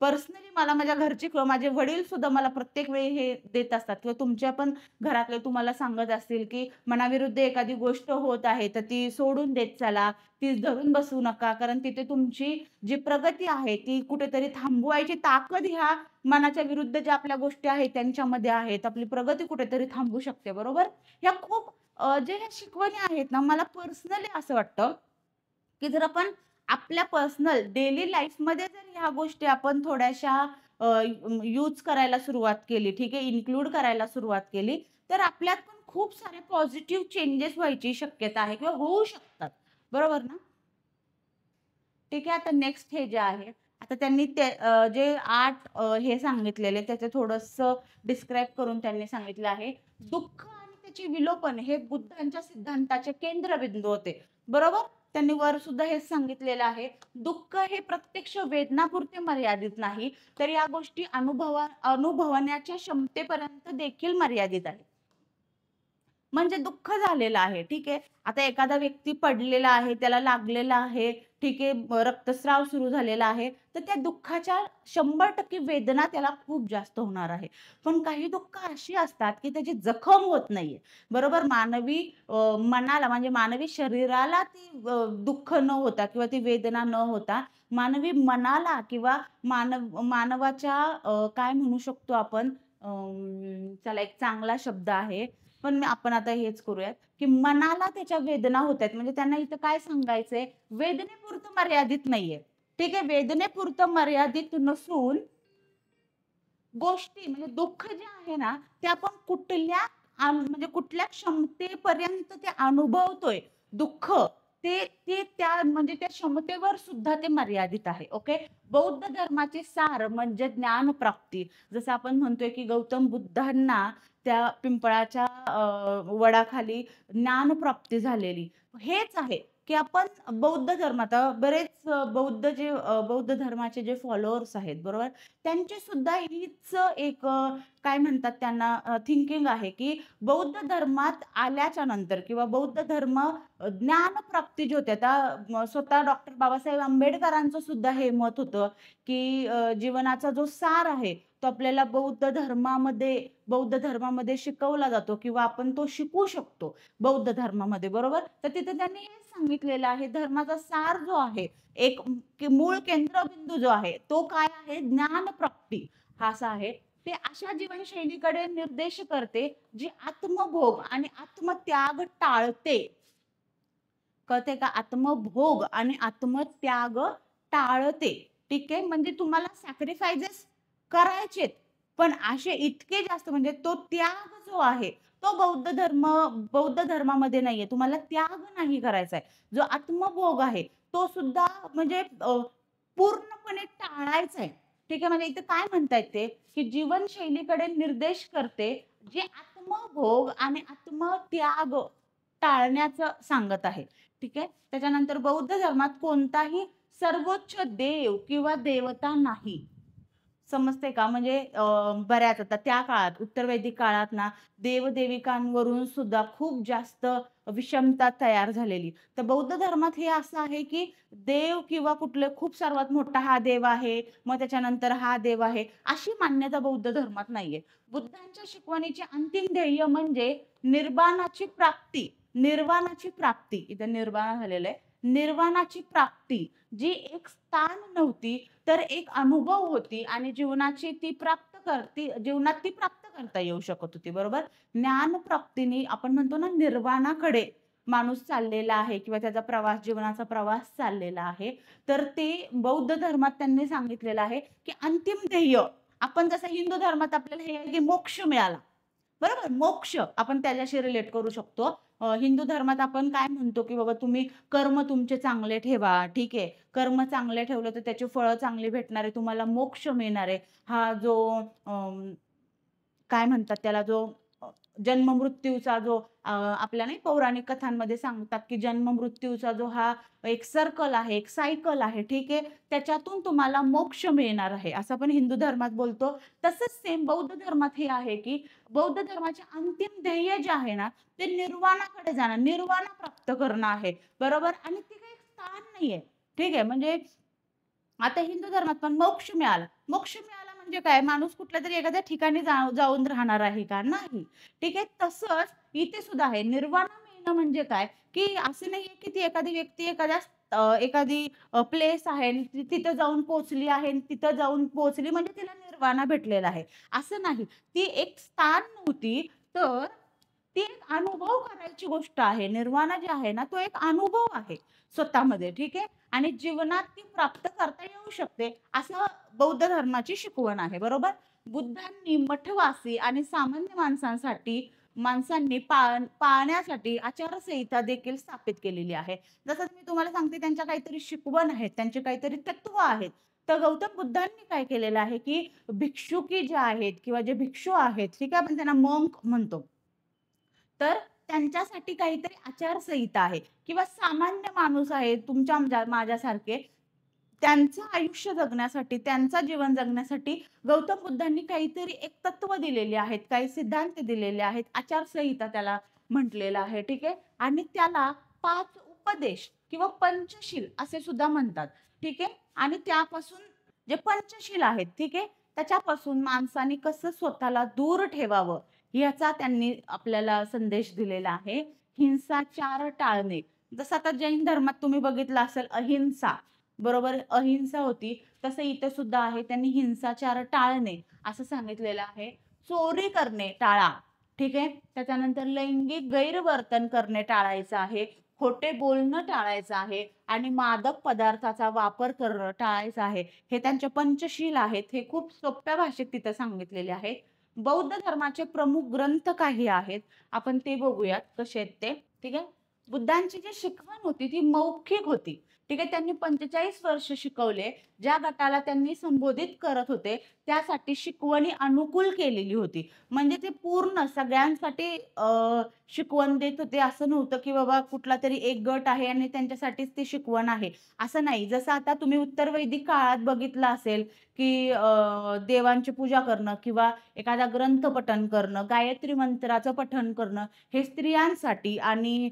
पर्सनली मला माझ्या घरचे किंवा माझे वडील सुद्धा मला प्रत्येक वेळी हे देत असतात किंवा तुमच्या पण घरातले तुम्हाला सांगत असतील, की मनाविरुद्ध एखादी गोष्ट होत आहे, तर ती सोडून देत चला. ती धरून बसू नका. कारण तिथे तुमची जी प्रगती आहे, ती कुठेतरी थांबवायची ताकद ह्या मनाच्या विरुद्ध ज्या आपल्या गोष्टी आहेत त्यांच्यामध्ये आहेत. आपली प्रगती कुठेतरी थांबवू शकते, बरोबर. ह्या खूप जे ह्या शिकवणी आहेत ना, मला पर्सनली असं वाटतं, की जर आपण आपल्या पर्सनल डेली लाईफमध्ये जर ह्या गोष्टी आपण थोड्याशा यूज करायला सुरुवात केली, ठीक आहे, इन्क्लूड करायला सुरुवात केली, तर आपल्यात पण खूप सारे पॉझिटिव्ह चेंजेस व्हायची शक्यता आहे किंवा होऊ शकतात, बरोबर ना. ठीक आहे. आता नेक्स्ट हे जे आहे, आता त्यांनी ते जे 8 हे सांगितलेले त्याचं थोडंसं डिस्क्राईब करून त्यांनी सांगितलं आहे. दुःख आणि त्याचे विलोपन हे बुद्धांच्या सिद्धांताचे केंद्रबिंदू होते. बरोबर? त्यांनी वर सुद्धा हेच सांगितलेलं आहे. दुःख हे प्रत्यक्ष वेदनापुरते मर्यादित नाही, तर या गोष्टी अनुभवण्याच्या क्षमतेपर्यंत देखील मर्यादित आहे. म्हणजे दुःख झालेलं आहे, ठीक आहे. आता एखादा व्यक्ती पडलेला आहे, त्याला लागलेला आहे, ठीक आहे, रक्तस्राव सुरू झालेला आहे, तर त्या दुःखाच्या 100% वेदना त्याला खूप जास्त होणार आहे. पण काही दुःख अशी असतात, की त्याची जखम होत नाहीये. बरोबर? मनाला म्हणजे मानवी शरीराला ती दुःख न होता किंवा ती वेदना न होता, मानवी मनाला किंवा मानवाच्या काय म्हणू शकतो आपण, चला एक चांगला शब्द आहे, पण आपण आता हेच करूयात, की मनाला त्याच्या वेदना होतायत. म्हणजे त्यांना इथं काय सांगायचंय, वेदनेपुरतं मर्यादित नाहीये. ठीक आहे. वेदनेपुरतं मर्यादित नसून गोष्टी म्हणजे दुःख जे आहे ना, ते आपण म्हणजे कुठल्या क्षमतेपर्यंत ते अनुभवतोय दुःख, ते ते त्या म्हणजे त्या क्षमतेवर सुद्धा ते मर्यादित आहे. ओके. बौद्ध धर्माचे सार म्हणजे ज्ञानप्राप्ती. जसं आपण म्हणतोय, की गौतम बुद्धांना त्या पिंपळाच्या वडाखाली ज्ञानप्राप्ती झालेली. हेच आहे, की आपण बौद्ध धर्म आता बरेच बौद्ध धर्माचे जे फॉलोअर्स आहेत, बरोबर? त्यांची सुद्धा हीच एक काय म्हणतात त्यांना थिंकिंग आहे, की बौद्ध धर्मात आल्याच्या नंतर किंवा बौद्ध धर्म ज्ञानप्राप्ती जी होते. आता स्वतः डॉक्टर बाबासाहेब आंबेडकरांचं सुद्धा हे मत होतं, की जीवनाचा जो सार आहे, तो आपल्याला बौद्ध धर्मामध्ये शिकवला जातो किंवा आपण तो शिकू शकतो बौद्ध धर्मामध्ये, बरोबर? तर तिथे त्यांनी हेच सांगितलेलं आहे, धर्माचा सार जो आहे, एक मूळ केंद्रबिंदू जो आहे, तो काय आहे? ज्ञानप्राप्ती हा असा आहे. ते अशा जीवनशैलीकडे निर्देश करते, जी आत्मभोग आणि आत्मत्याग टाळते. कळतंय का? आत्मभोग आणि आत्मत्याग टाळते. ठीक आहे. म्हणजे तुम्हाला सॅक्रिफाइसेस करायचेत, पण असे इतके जास्त म्हणजे तो त्याग जो आहे, तो बौद्ध धर्मामध्ये नाहीये. तुम्हाला त्याग नाही करायचा आहे. जो आत्मभोग आहे, तो सुद्धा म्हणजे पूर्णपणे टाळायचा आहे. ठीक आहे. म्हणजे इथे काय म्हणतायत ते, की जीवनशैलीकडे निर्देश करते, जे आत्मभोग आणि आत्मत्याग टाळण्याचं सांगत आहे. ठीक आहे. त्याच्यानंतर बौद्ध धर्मात कोणताही सर्वोच्च देव किंवा देवता नाही. समजते का? म्हणजे बऱ्याच आता त्या काळात उत्तरवैदिक काळात ना देव-देविकांवरून सुद्धा खूप जास्त विषमता तयार झालेली. तर बौद्ध धर्मात हे असं आहे, की देव किंवा कुठले खूप सर्वात मोठा हा देव आहे, मग त्याच्यानंतर हा देव आहे, अशी मान्यता बौद्ध धर्मात नाहीये. बुद्धांच्या शिकवणीचे अंतिम ध्येय म्हणजे निर्वाणाची प्राप्ती. निर्वाणाची प्राप्ती. इथं निर्वाण झालेलं आहे. निर्वाणाची प्राप्ती जी एक स्थान नव्हती, तर एक अनुभव होती आणि जीवनात ती प्राप्त करता येऊ शकत होती. बरोबर? ज्ञानप्राप्तीने आपण म्हणतो ना निर्वाणाकडे माणूस चाललेला आहे किंवा त्याचा जीवनाचा प्रवास चाललेला आहे. तर ते बौद्ध धर्मात त्यांनी सांगितलेलं आहे, की अंतिम ध्येय आपण जसं हिंदू धर्मात आपल्याला हे आहे, की मोक्ष मिळाला. बरोबर? मोक्ष आपण त्याच्याशी रिलेट करू शकतो. हिंदू धर्मात आपण काय म्हणतो, की बाबा तुम्ही कर्म तुमचे चांगले ठेवा. ठीक आहे. कर्म चांगले ठेवलं तर त्याची फळं चांगली भेटणार आहे. तुम्हाला मोक्ष मिळणार आहे. हा जो काय म्हणतात त्याला जो अ, जन्म-मृत्यूचा जो आपल्या नाही पौराणिक कथांमध्ये सांगतात, की जन्म-मृत्यूचा जो हा एक सर्कल आहे, एक सायकल आहे, ठीक आहे. त्याच्यातून तुम्हाला मोक्ष मिळणार आहे, असं आपण हिंदू धर्मात बोलतो. तसंच सेम बौद्ध धर्मात हे आहे, की बौद्ध धर्माचे अंतिम ध्येय जे आहे ना, ते निर्वाणाकडे जाणं, निर्वाण प्राप्त करणं आहे. बरोबर? आणि ते काही स्थान नाहीये. ठीक आहे. म्हणजे आता हिंदू धर्मात पण मोक्ष मिळाला. मोक्ष मिळाला म्हणजे काय? माणूस कुठल्यातरी एखाद्या ठिकाणी जाऊन राहणार आहे का? नाही. ठीक आहे. तसंच इथे सुद्धा आहे. निर्वाणा मिळणं म्हणजे काय? की असं नाहीये की ती एखादी व्यक्ती एखादी प्लेस आहे आणि ती तिथं जाऊन पोहोचली आहे आणि तिथं जाऊन पोहोचली म्हणजे तिला निर्वाणा भेटलेला आहे. असं नाही. ती एक स्थान नव्हती, तर ती एक अनुभव करायची गोष्ट आहे. निर्वाणा जे आहे ना, तो एक अनुभव आहे स्वतःमध्ये. ठीक आहे. आणि जीवनात ती प्राप्त करता येऊ शकते, असं बौद्ध धर्माची शिकवण आहे. बरोबर? बुद्धांनी मठवासी आणि सामान्य माणसांनी पाळण्यासाठी आचारसंहिता देखील स्थापित केलेली आहे. जसं मी तुम्हाला सांगते त्यांच्या काहीतरी शिकवण आहेत, त्यांची काहीतरी तत्व आहेत. तर गौतम बुद्धांनी काय केलेलं आहे, की भिक्षुकी ज्या आहेत किंवा जे भिक्षू आहेत, ठीक आहे, आपण त्यांना मंक म्हणतो. तर त्यांच्यासाठी काहीतरी आचारसंहिता आहे किंवा सामान्य माणूस आहे तुमच्या माझ्यासारखे, त्यांचं आयुष्य जगण्यासाठी, त्यांचं जीवन जगण्यासाठी गौतम बुद्धांनी काहीतरी एक तत्व दिलेली आहेत, काही सिद्धांत दिलेले आहेत, आचारसंहिता त्याला म्हटलेलं आहे, ठीक आहे. आणि त्याला 5 उपदेश किंवा पंचशील असे सुद्धा म्हणतात, ठीक आहे. आणि त्यापासून जे पंचशील आहेत, ठीक आहे, त्याच्यापासून माणसाने कसं स्वतःला दूर ठेवावं, याचा त्यांनी आपल्याला संदेश दिलेला आहे. हिंसाचार टाळणे. जसं आता जैन धर्मात तुम्ही बघितलं असेल अहिंसा, बरोबर? अहिंसा होती. तसं इथे सुद्धा आहे. त्यांनी हिंसाचार टाळणे असं सांगितलेलं आहे. चोरी करणे टाळा. ठीक आहे. त्याच्यानंतर लैंगिक गैरवर्तन करणे टाळायचं आहे. खोटे बोलणं टाळायचं आहे आणि मादक पदार्थाचा वापर करणं टाळायचं आहे. हे त्यांचे पंचशील आहेत. हे खूप सोप्या भाषेत तिथं सांगितलेले आहेत. बौद्ध धर्माचे प्रमुख ग्रंथ काही आहेत. आपण ते बघूयात कसे आहेत ते. ठीक आहे. बुद्धांची जी शिकवण होती ती मौखिक होती. ठीक आहे. त्यांनी 45 वर्ष शिकवले. ज्या गटाला त्यांनी संबोधित करत होते त्यासाठी शिकवणी अनुकूल केलेली होती. म्हणजे ते पूर्ण सगळ्यांसाठी शिकवण देत होते. असं नव्हतं, की बाबा कुठलातरी एक गट आहे आणि त्यांच्यासाठीच ती शिकवण आहे, असं नाही. जसं आता तुम्ही उत्तर वैदिक काळात बघितलं असेल, की देवांची पूजा करणं किंवा एखादा ग्रंथ पठण करणं, गायत्री मंत्राचं पठण करणं, हे स्त्रियांसाठी आणि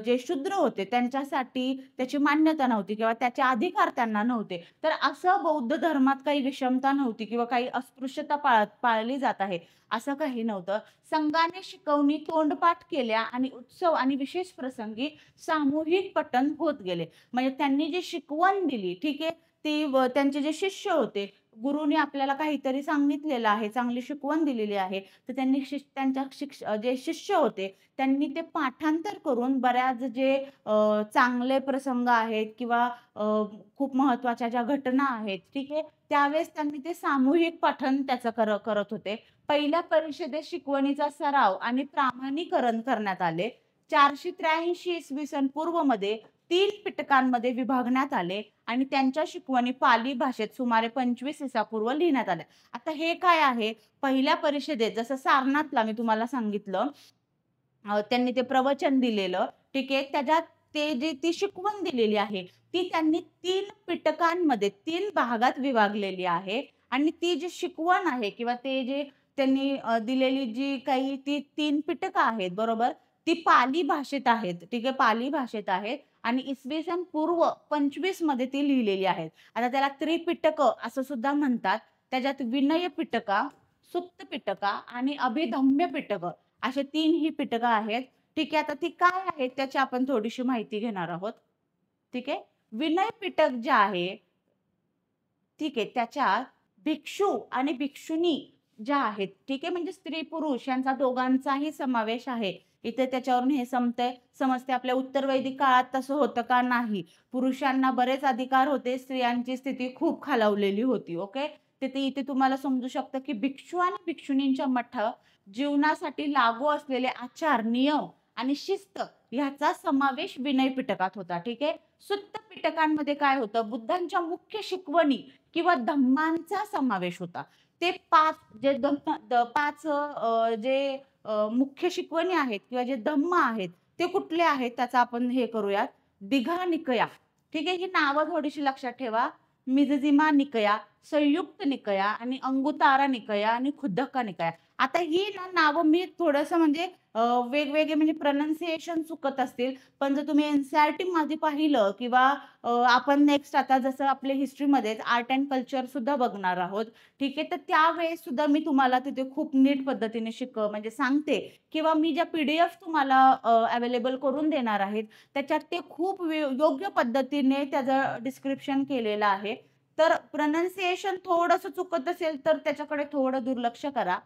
जे शूद्र होते त्यांच्यासाठी त्याची मान्यता नव्हती किंवा त्याचे अधिकार त्यांना नव्हते. तर असं बौद्ध धर्मात काही विषमता नव्हती किंवा काही अस्पृश्यता पाळली जात आहे, असं काही नव्हतं. संघाने शिकवणी तोंडपाठ केल्या आणि उत्सव आणि विशेष प्रसंगी सामूहिक पठण होत गेले. म्हणजे त्यांनी जी शिकवण दिली, ठीक आहे, ती त्यांचे जे शिष्य होते, गुरुनी आपल्याला काहीतरी सांगितलेलं आहे, चांगली शिकवण दिलेली आहे, तर त्यांनी त्यांच्या जे शिष्य होते त्यांनी ते पाठांतर करून बऱ्याच जे चांगले प्रसंग आहेत किंवा खूप महत्त्वाच्या ज्या घटना आहेत, ठीक आहे, त्यावेळेस त्यांनी ते सामूहिक पठण त्याचं करत होते. पहिल्या परिषदेत शिकवणीचा सराव आणि प्रमाणीकरण करण्यात आले. 483 इसवी सन पूर्वमध्ये 3 पिटकांमध्ये विभागण्यात आले आणि त्यांच्या शिकवणी पाली भाषेत सुमारे 25 ईसापूर्व लिहिण्यात आल्या. आता हे काय आहे? पहिल्या परिषदेत जसं सारनाथला मी तुम्हाला सांगितलं, त्यांनी ते प्रवचन दिलेलं, ठीक आहे. त्याच्यात ते जे ती शिकवण दिलेली आहे, ती त्यांनी 3 पिटकांमध्ये 3 भागात विभागलेली आहे आणि ती जी शिकवण आहे किंवा ते जे त्यांनी दिलेली जी काही ती 3 पिटकं आहेत, बरोबर? ती पाली भाषेत आहेत, ठीक आहे. पाली भाषेत आहेत आणि इसवी सन पूर्व 25 मध्ये ती लिहिलेली आहेत. आता त्याला त्रिपिटकं असं सुद्धा म्हणतात. त्याच्यात विनय पिटका, सुत्त पिटका आणि अभिधम्य पिटक असे 3 ही पिटकं आहेत. ठीक आहे. आता ती काय आहेत त्याची आपण थोडीशी माहिती घेणार आहोत. ठीक आहे. विनय पिटक जे आहे, ठीक आहे, त्याच्यात भिक्षू आणि भिक्षुणी ज्या आहेत, ठीक आहे, म्हणजे स्त्री-पुरुष यांचा दोघांचाही समावेश आहे. इथे त्याच्यावरून हे समजते आपल्या उत्तर वैदिक काळात तसं होतं का? नाही. पुरुषांना बरेच अधिकार होते, स्त्रियांची स्थिती खूप खालावलेली होती. ओके. तिथे इथे तुम्हाला समजू शकतं, की भिक्षू आणि भिक्षुणींच्या मठ जीवनासाठी लागू असलेले आचार, नियम आणि शिस्त ह्याचा समावेश विनय पिटकात होता. ठीक आहे. सुत्त पिटकांमध्ये काय होतं? बुद्धांच्या मुख्य शिकवणी किंवा धम्मांचा समावेश होता. ते 5 जे 5 जे मुख्य शिकवणी आहेत किंवा जे धम्म आहेत, ते कुठले आहेत त्याचं आपण हे करूयात. दिघा निकया, ठीक आहे. ही नावं थोडीशी लक्षात ठेवा. मिजजिमा निकया, संयुक्त निकया आणि अंगुतारा निकया आणि खुद्दका निकया. आता ही ना नावं मी थोडंसं म्हणजे वेगवेगळे म्हणजे प्रोनन्सिएशन चुकत असतील, पण जर तुम्ही एन-सी-आर-टी मध्ये पाहिलं किंवा आपण नेक्स्ट आता जसं आपल्या हिस्ट्रीमध्येच आर्ट अँड कल्चर सुद्धा बघणार आहोत. ठीक आहे. तर त्यावेळेस सुद्धा मी तुम्हाला तिथे खूप नीट पद्धतीने म्हणजे सांगते किंवा मी ज्या पी-डी-एफ तुम्हाला अवेलेबल करून देणार आहेत, त्याच्यात ते खूप योग्य पद्धतीने त्याचं डिस्क्रिप्शन केलेलं आहे. तर प्रोनन्सिएशन थोडंसं चुकत असेल तर त्याच्याकडे थोडं दुर्लक्ष करा.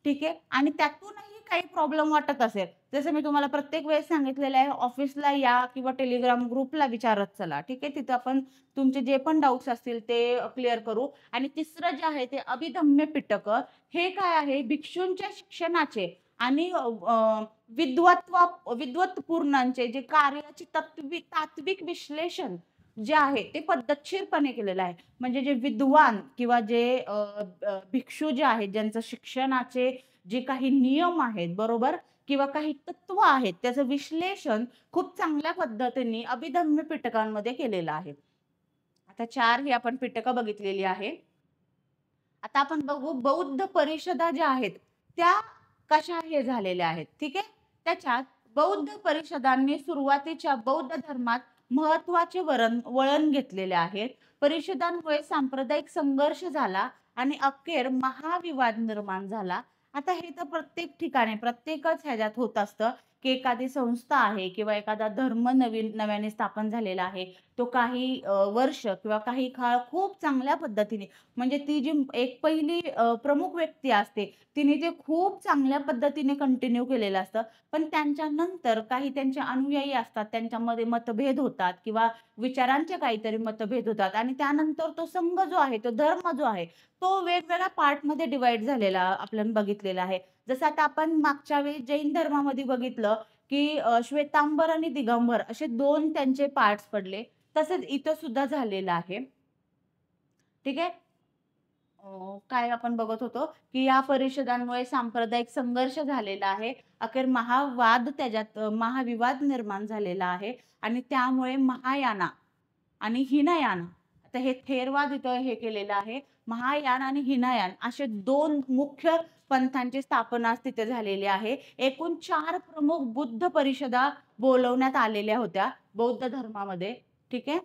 ठीक आहे. आणि त्यातूनही काही प्रॉब्लेम वाटत असेल, जसं मी तुम्हाला प्रत्येक वेळेस सांगितलेलं आहे, ऑफिसला या किंवा टेलिग्राम ग्रुपला विचारत चला. ठीक आहे. तिथं आपण तुमचे जे पण डाउट्स असतील ते क्लिअर करू. आणि तिसरं जे आहे ते अभिधम्य पिटकं. हे काय आहे? भिक्षूंच्या शिक्षणाचे आणि विद्वत्पूर्णांचे जे कार्याचे तात्विक विश्लेषण जे आहे ते पद्धतशीरपणे केलेलं आहे. म्हणजे जे विद्वान किंवा जे भिक्षू जे आहेत, ज्यांचं शिक्षणाचे जे काही नियम आहेत, बरोबर? किंवा काही तत्व आहेत, त्याचं विश्लेषण खूप चांगल्या पद्धतीने अभिधम्य पिटकांमध्ये केलेलं आहे. आता 4 ही आपण पिटकं बघितलेली आहे. आता आपण बघू बौद्ध परिषदा ज्या आहेत, त्या कशा हे झालेल्या आहेत, ठीक आहे. त्याच्यात बौद्ध परिषदांनी सुरुवातीच्या बौद्ध धर्मात महत्वाचे वळण घेतलेले आहेत. परिषदांमुळे सांप्रदायिक संघर्ष झाला आणि अखेर महाविवाद निर्माण झाला. आता हे तर प्रत्येक ठिकाणी प्रत्येकच ह्याच्यात होत असतं, की एखादी संस्था आहे किंवा एखादा धर्म नव्याने स्थापन झालेला आहे. तो काही वर्ष किंवा काही काळ खूप चांगल्या पद्धतीने, म्हणजे ती जी एक पहिली प्रमुख व्यक्ती असते, तिने ते खूप चांगल्या पद्धतीने कंटिन्यू केलेलं असतं. पण त्यांच्यानंतर काही त्यांचे अनुयायी असतात, त्यांच्यामध्ये मतभेद होतात किंवा विचारांचे काहीतरी मतभेद होतात आणि त्यानंतर तो संघ जो आहे, तो धर्म जो आहे, तो वेगवेगळ्या पार्टमध्ये डिव्हाईड झालेला आपण बघितलेला आहे. जसं आता आपण मागच्या वेळी जैन धर्मामध्ये बघितलं, की श्वेतांबर आणि दिगंबर असे 2 त्यांचे पार्ट्स पडले. तसेच इथं सुद्धा झालेलं आहे. ठीक आहे. काय आपण बघत होतो, की या परिषदांमुळे सांप्रदायिक संघर्ष झालेला आहे. अखेर महाविवाद निर्माण झालेला आहे आणि त्यामुळे महायाना आणि हिनयान, आता हे थेरवाद इथं हे केलेलं आहे. महायान आणि हिनयान असे 2 मुख्य पंथांची स्थापना तिथे झालेली आहे. एकूण 4 प्रमुख बुद्ध परिषदा बोलवण्यात आलेल्या होत्या बौद्ध धर्मामध्ये. ठीक आहे.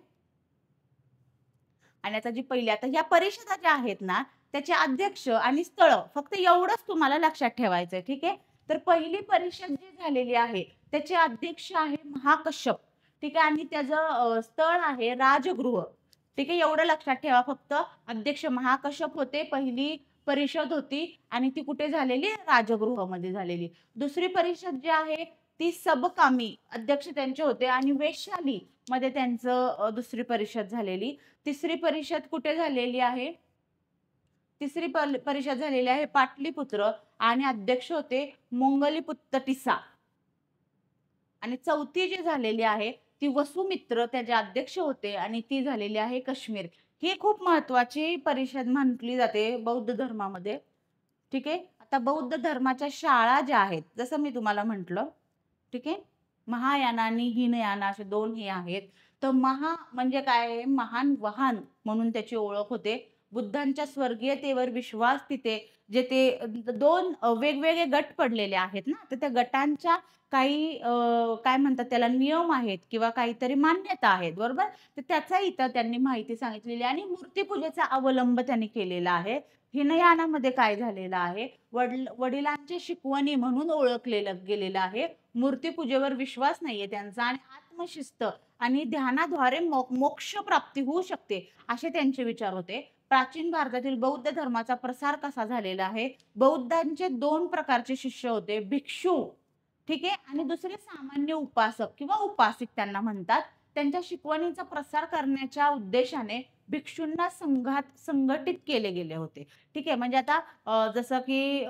आणि आता जी पहिली, आता ह्या परिषदा ज्या आहेत ना, त्याचे अध्यक्ष आणि स्थळ फक्त एवढंच तुम्हाला लक्षात ठेवायचंय, ठीक आहे. तर पहिली परिषद जी झालेली आहे, त्याचे अध्यक्ष आहे महाकश्यप, ठीक आहे. आणि त्याचं स्थळ आहे राजगृह, ठीक आहे. एवढं लक्षात ठेवा फक्त. अध्यक्ष महाकश्यप होते, पहिली परिषद होती आणि ती कुठे झालेली? राजगृहामध्ये झालेली. दुसरी परिषद जी आहे ती सबकामी अध्यक्ष त्यांचे होते आणि वेश्याली मध्ये त्यांचं दुसरी परिषद झालेली. तिसरी परिषद कुठे झालेली आहे? तिसरी परिषद झालेली आहे पाटलीपुत्र आणि अध्यक्ष होते मोंगलीपुत्त टिसा. आणि चौथी जी झालेली आहे ती वसुमित्र त्याचे अध्यक्ष होते आणि ती झालेली आहे काश्मीर. ही खूप महत्वाची परिषद म्हटली जाते बौद्ध धर्मामध्ये. ठीक आहे. आता बौद्ध धर्माच्या शाळा ज्या आहेत, जसं मी तुम्हाला म्हटलं, ठीक आहे. महायान आणि हिनयान असे 2 हे आहेत. तर महा म्हणजे काय आहे? महान वाहन म्हणून त्याची ओळख होते. बुद्धांच्या स्वर्गीयतेवर विश्वास तिथे जे ते 2 वेगवेगळे गट पडलेले आहेत ना, तर त्या गटांच्या काही काय म्हणतात त्याला नियम आहेत किंवा काहीतरी मान्यता आहेत, बरोबर? तर त्याचा इथं त्यांनी माहिती सांगितलेली आणि मूर्तिपूजेचा अवलंब त्यांनी केलेला आहे. हिनयानामध्ये काय झालेलं आहे? वडिलांची शिकवणी म्हणून ओळखलेलं गेलेलं आहे. मूर्तिपूजेवर विश्वास नाहीये त्यांचा आणि आत्मशिस्त आणि ध्यानाद्वारे मोक्ष प्राप्ती होऊ शकते, असे त्यांचे विचार होते. प्राचीन भारतातील बौद्ध धर्माचा प्रसार कसा झालेला आहे? बौद्धांचे 2 प्रकारचे शिष्य होते, भिक्षू, ठीक आहे, आणि दुसरे सामान्य उपासक किंवा उपासिक त्यांना म्हणतात. त्यांच्या शिकवणीचा प्रसार करण्याच्या उद्देशाने भिक्षूंना संघटित केले गेले होते. ठीक आहे. म्हणजे आता जसं की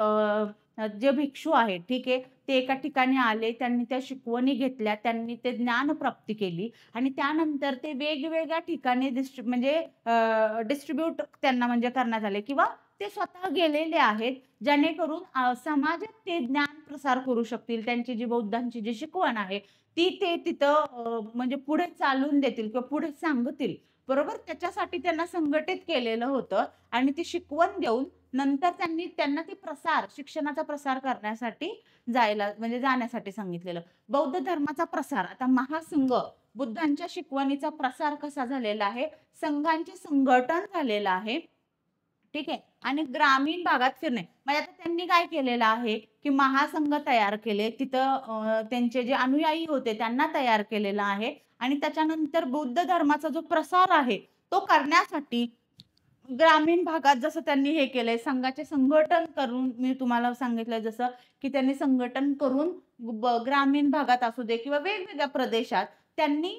जे भिक्षू आहेत, ठीक आहे, ते एका ठिकाणी आले, त्यांनी त्या शिकवणी घेतल्या, त्यांनी ते ज्ञान प्राप्ती केली आणि त्यानंतर ते वेगवेगळ्या ठिकाणी म्हणजे डिस्ट्रिब्यूट त्यांना म्हणजे करण्यात आले किंवा ते स्वतः गेलेले आहेत, जेणेकरून समाजात ते ज्ञान प्रसार करू शकतील. त्यांची जी बौद्धांची जी शिकवण आहे, ती ते तिथं म्हणजे पुढे चालवून देतील किंवा पुढे सांगतील. बरोबर? त्याच्यासाठी त्यांना संघटित केलेलं होतं आणि ती शिकवण देऊन नंतर त्यांना ती शिक्षणाचा प्रसार करण्यासाठी म्हणजे जाण्यासाठी सांगितलेलं. बौद्ध धर्माचा प्रसार, आता महासंघ, बुद्धांच्या शिकवणीचा प्रसार कसा झालेला आहे? संघांचे संघटन झालेलं आहे. ठीक आहे. आणि ग्रामीण भागात फिरणे. म्हणजे आता त्यांनी काय केलेलं आहे, की महासंघ तयार केले. तिथं त्यांचे जे अनुयायी होते त्यांना तयार केलेलं आहे आणि त्याच्यानंतर बौद्ध धर्माचा जो प्रसार आहे, तो करण्यासाठी ग्रामीण भागात जसं त्यांनी हे केलंय, संघाचे संघटन करून मी तुम्हाला सांगितलं जसं, की त्यांनी संघटन करून ग्रामीण भागात असू दे किंवा वेगवेगळ्या प्रदेशात त्यांनी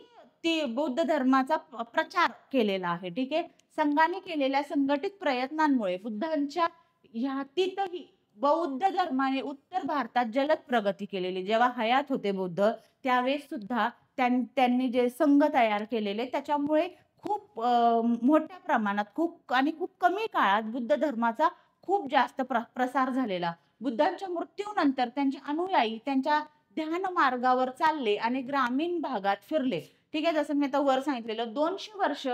ती बौद्ध धर्माचा प्रचार केलेला आहे. ठीक आहे. संघाने केलेल्या संघटित प्रयत्नांमुळे बुद्धांच्या ह्यातीतही बौद्ध धर्माने उत्तर भारतात जलद प्रगती केलेली. जेव्हा हयात होते बुद्ध, त्यावेळेस सुद्धा त्यांनी जे संघ तयार केलेले त्याच्यामुळे खूप मोठ्या प्रमाणात खूप कमी काळात बुद्ध धर्माचा खूप जास्त प्रसार झालेला. बुद्धांच्या मृत्यूनंतर त्यांचे अनुयायी त्यांच्या ध्यान मार्गावर चालले आणि ग्रामीण भागात फिरले. ठीक आहे. जसं मी आता वर सांगितलेलं 200 वर्ष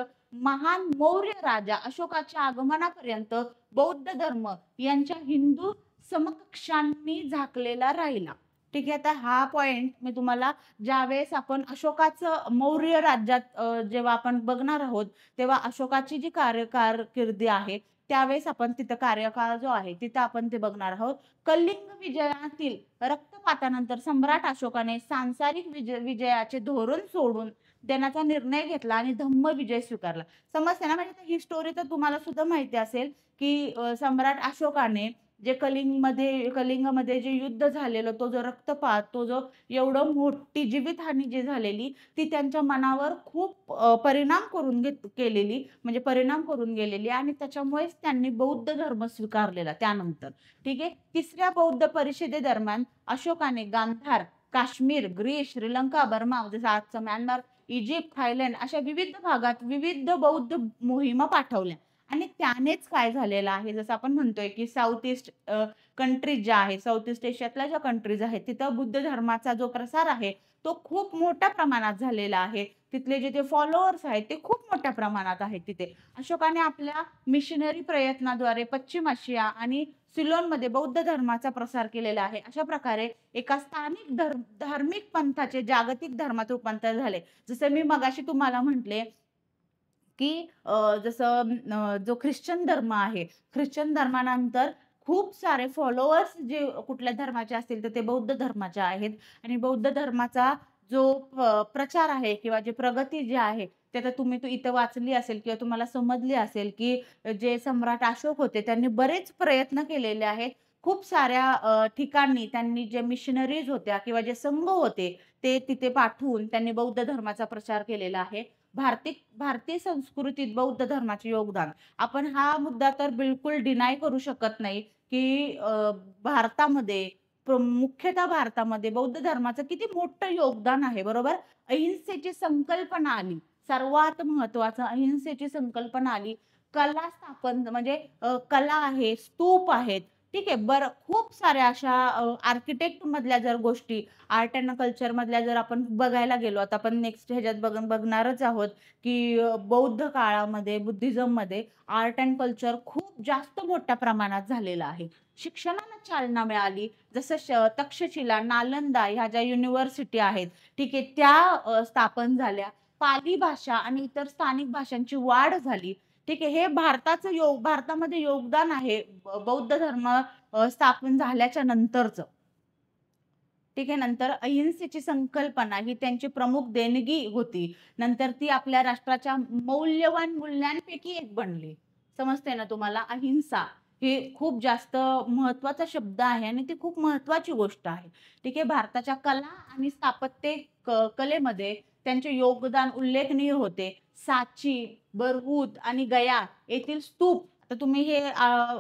महान मौर्य राजा अशोकाच्या आगमनापर्यंत बौद्ध धर्म यांच्या हिंदू समकक्षांनी झाकलेला राहिला. ठीक आहे. आता हा पॉइंट मी तुम्हाला ज्यावेळेस आपण अशोकाचं मौर्य राज्यात जेव्हा आपण बघणार आहोत तेव्हा अशोकाची जी कारकिर्दी आहे त्यावेळेस आपण तिथं कार्यकाळ जो आहे तिथं आपण ते बघणार आहोत. कलिंग विजयातील रक्तपातानंतर सम्राट अशोकाने सांसारिक विजयाचे धोरण सोडून देण्याचा निर्णय घेतला आणि धम्म विजय स्वीकारला. समजते ना? म्हणजे ही स्टोरी तर तुम्हाला सुद्धा माहिती असेल की सम्राट अशोकाने जे कलिंगमध्ये जे युद्ध झालेलं तो जो रक्तपात तो जो एवढं मोठी जीवितहानी जी झालेली ती त्यांच्या मनावर खूप परिणाम करून गेलेली आणि त्याच्यामुळेच त्यांनी बौद्ध धर्म स्वीकारलेला त्यानंतर. ठीक आहे. तिसऱ्या बौद्ध परिषदेदरम्यान अशोकाने गांधार, काश्मीर, ग्रीस, श्रीलंका, बर्मा जसं आजचं म्यानमार, इजिप्त, थायलंड अशा विविध भागात विविध बौद्ध मोहिमा पाठवल्या. आणि त्यानेच काय झालेलं आहे जसं आपण म्हणतोय की साऊथ ईस्ट कंट्रीज ज्या आहेत, साऊथ ईस्ट एशियातल्या ज्या कंट्रीज आहेत तिथं बुद्ध धर्माचा जो प्रसार आहे तो खूप मोठ्या प्रमाणात झालेला आहे. तिथले जे फॉलोअर्स आहेत ते खूप मोठ्या प्रमाणात आहेत तिथे. अशोकाने आपल्या मिशनरी प्रयत्नाद्वारे पश्चिम आशिया आणि सिलोनमध्ये बौद्ध धर्माचा प्रसार केलेला आहे. अशा प्रकारे एका स्थानिक धार्मिक पंथाचे जागतिक धर्मात रूपांतर झाले. जसं मी मगाशी तुम्हाला म्हटले की जसं जो ख्रिश्चन धर्म आहे, ख्रिश्चन धर्मानंतर खूप सारे फॉलोअर्स जे कुठल्या धर्माचे असतील तर ते बौद्ध धर्माचे आहेत आणि बौद्ध धर्माचा जो प्रचार आहे किंवा जे प्रगती जी आहे ते आता तुम्ही इथं वाचली असेल किंवा तुम्हाला समजली असेल की जे सम्राट अशोक होते त्यांनी बरेच प्रयत्न केलेले आहेत. खूप साऱ्या ठिकाणी त्यांनी जे मिशनरीज होत्या किंवा जे संघ होते ते तिथे पाठवून त्यांनी बौद्ध धर्माचा प्रचार केलेला आहे. भारतीय संस्कृतीत बौद्ध योगदान योगदान आपण हा मुद्दा तर बिलकुल डिनाय करू शकत नाही की भारतामध्ये मुख्यतः भारतामध्ये बौद्ध धर्माचं किती मोठं योगदान आहे. बरोबर. अहिंसेची संकल्पना आली. सर्वात महत्वाचं अहिंसेची संकल्पना आली. कला स्थापन म्हणजे कला आहे, स्तूप आहेत. ठीक आहे. बरं खूप साऱ्या अशा आर्किटेक्ट मधल्या जर गोष्टी आर्ट अँड कल्चर मधल्या जर आपण बघायला गेलो आता आपण नेक्स्ट ह्याच्यात बघणारच आहोत की बौद्ध काळामध्ये बुद्धिझम मध्ये आर्ट अँड कल्चर खूप जास्त मोठ्या प्रमाणात झालेलं आहे. शिक्षणाला चालना मिळाली. जसं तक्षशिला, नालंदा ह्या ज्या युनिव्हर्सिटी आहेत ठीक आहे त्या स्थापन झाल्या. पाली भाषा आणि इतर स्थानिक भाषांची वाढ झाली. ठीक आहे. हे भारतामध्ये योगदान आहे बौद्ध धर्म स्थापन झाल्याच्या नंतरचं. ठीक आहे. नंतर अहिंसेची संकल्पना ही त्यांची प्रमुख देणगी होती. नंतर ती आपल्या राष्ट्राच्या मौल्यवान मूल्यांपैकी एक बनली. समजते ना तुम्हाला? अहिंसा हे खूप जास्त महत्वाचा शब्द आहे आणि ती खूप महत्वाची गोष्ट आहे. ठीक आहे. भारताच्या कला आणि स्थापत्य कलेमध्ये त्यांचे योगदान उल्लेखनीय होते. सांची, बरहूत आणि गया येथील स्तूप आता तुम्ही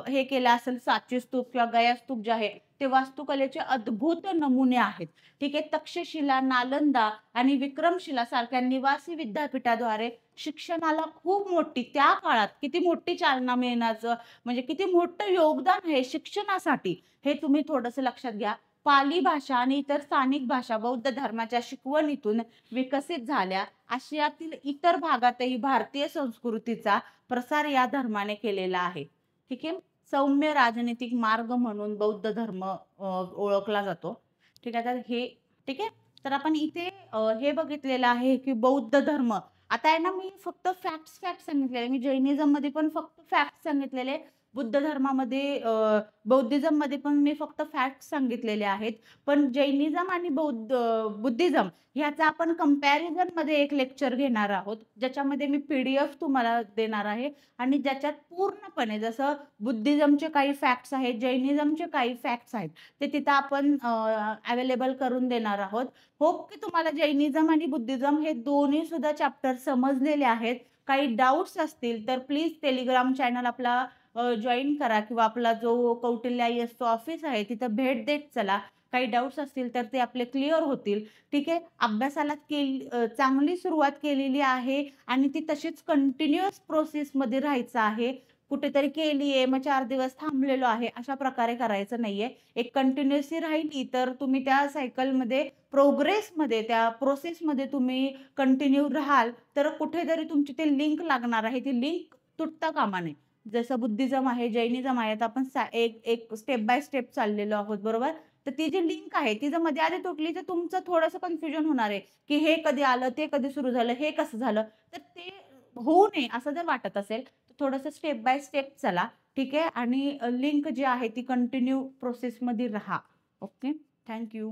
हे केलं असेल सांची स्तूप किंवा गया स्तूप जे आहे ते वास्तुकलेचे अद्भुत नमुने आहेत. ठीक आहे. तक्षशिला, नालंदा आणि विक्रमशिला सारख्या निवासी विद्यापीठाद्वारे शिक्षणाला खूप मोठी त्या काळात किती मोठी चालना मिळण्याचं म्हणजे किती मोठं योगदान आहे शिक्षणासाठी हे तुम्ही थोडंसं लक्षात घ्या. पाली भाषा आणि इतर स्थानिक भाषा बौद्ध धर्माच्या शिकवणीतून विकसित झाल्या. आशियातील इतर भागातही भारतीय संस्कृतीचा प्रसार या धर्माने केलेला आहे. ठीक आहे. सौम्य राजनीतिक मार्ग म्हणून बौद्ध धर्म ओळखला जातो. ठीक आहे. तर हे ठीक आहे. तर आपण इथे हे बघितलेलं आहे की बौद्ध धर्म आता आहे ना मी फक्त फॅक्ट सांगितलेले. मी जैनिझम मध्ये पण फक्त फॅक्ट सांगितलेले. बुद्ध धर्मामध्ये बौद्धिझम मध्ये पण मी फक्त फॅक्ट सांगितलेले आहेत. पण जैनिझम आणि बुद्धिझम ह्याचा आपण कंपॅरिझन मध्ये एक लेक्चर घेणार आहोत ज्याच्यामध्ये मी PDF तुम्हाला देणार आहे आणि ज्याच्यात पूर्णपणे जसं बुद्धिझमचे काही फॅक्ट्स आहेत, जैनिझमचे काही फॅक्ट्स आहेत ते तिथं आपण अवेलेबल करून देणार आहोत. होप की तुम्हाला जैनिझम आणि बुद्धिझम हे दोन्ही सुद्धा चॅप्टर समजलेले आहेत. काही डाऊट्स असतील तर प्लीज टेलिग्राम चॅनल आपला जॉईन करा किंवा आपला जो कौटिल्य IAS ऑफिस आहे तिथं भेट देत चला. काही डाउट्स असतील तर ते आपले क्लिअर होतील. ठीक आहे. अभ्यासाला चांगली सुरुवात केलेली आहे आणि ती तशीच कंटिन्युअस प्रोसेसमध्ये राहायचं आहे. कुठेतरी केलीये, मग 4 दिवस थांबलेलो आहे, अशा प्रकारे करायचं नाहीये. एक कंटिन्युअसली राहिली तर तुम्ही त्या सायकलमध्ये, प्रोग्रेसमध्ये, त्या प्रोसेसमध्ये तुम्ही कंटिन्यू राहाल, तर कुठेतरी तुमची ती लिंक लागणार आहे. ती लिंक तुटता कामा नये. जसं बुद्धिझम आहे, जैनिझम आहे, तर आपण एक एक स्टेप बाय स्टेप चाललेलो आहोत, बरोबर? तर ती जी लिंक आहे, ती जर मध्ये-आधी तुटली, तर तुमचं थोडंसं कन्फ्युजन होणार आहे, की हे कधी आलं, ते कधी सुरू झालं, हे कसं झालं? तर ते होऊ नये असं जर वाटत असेल, तर थोडंसं स्टेप बाय स्टेप चला, ठीक आहे? आणि लिंक जी आहे ती कंटिन्यू प्रोसेसमध्ये राहा. ओके. Thank you.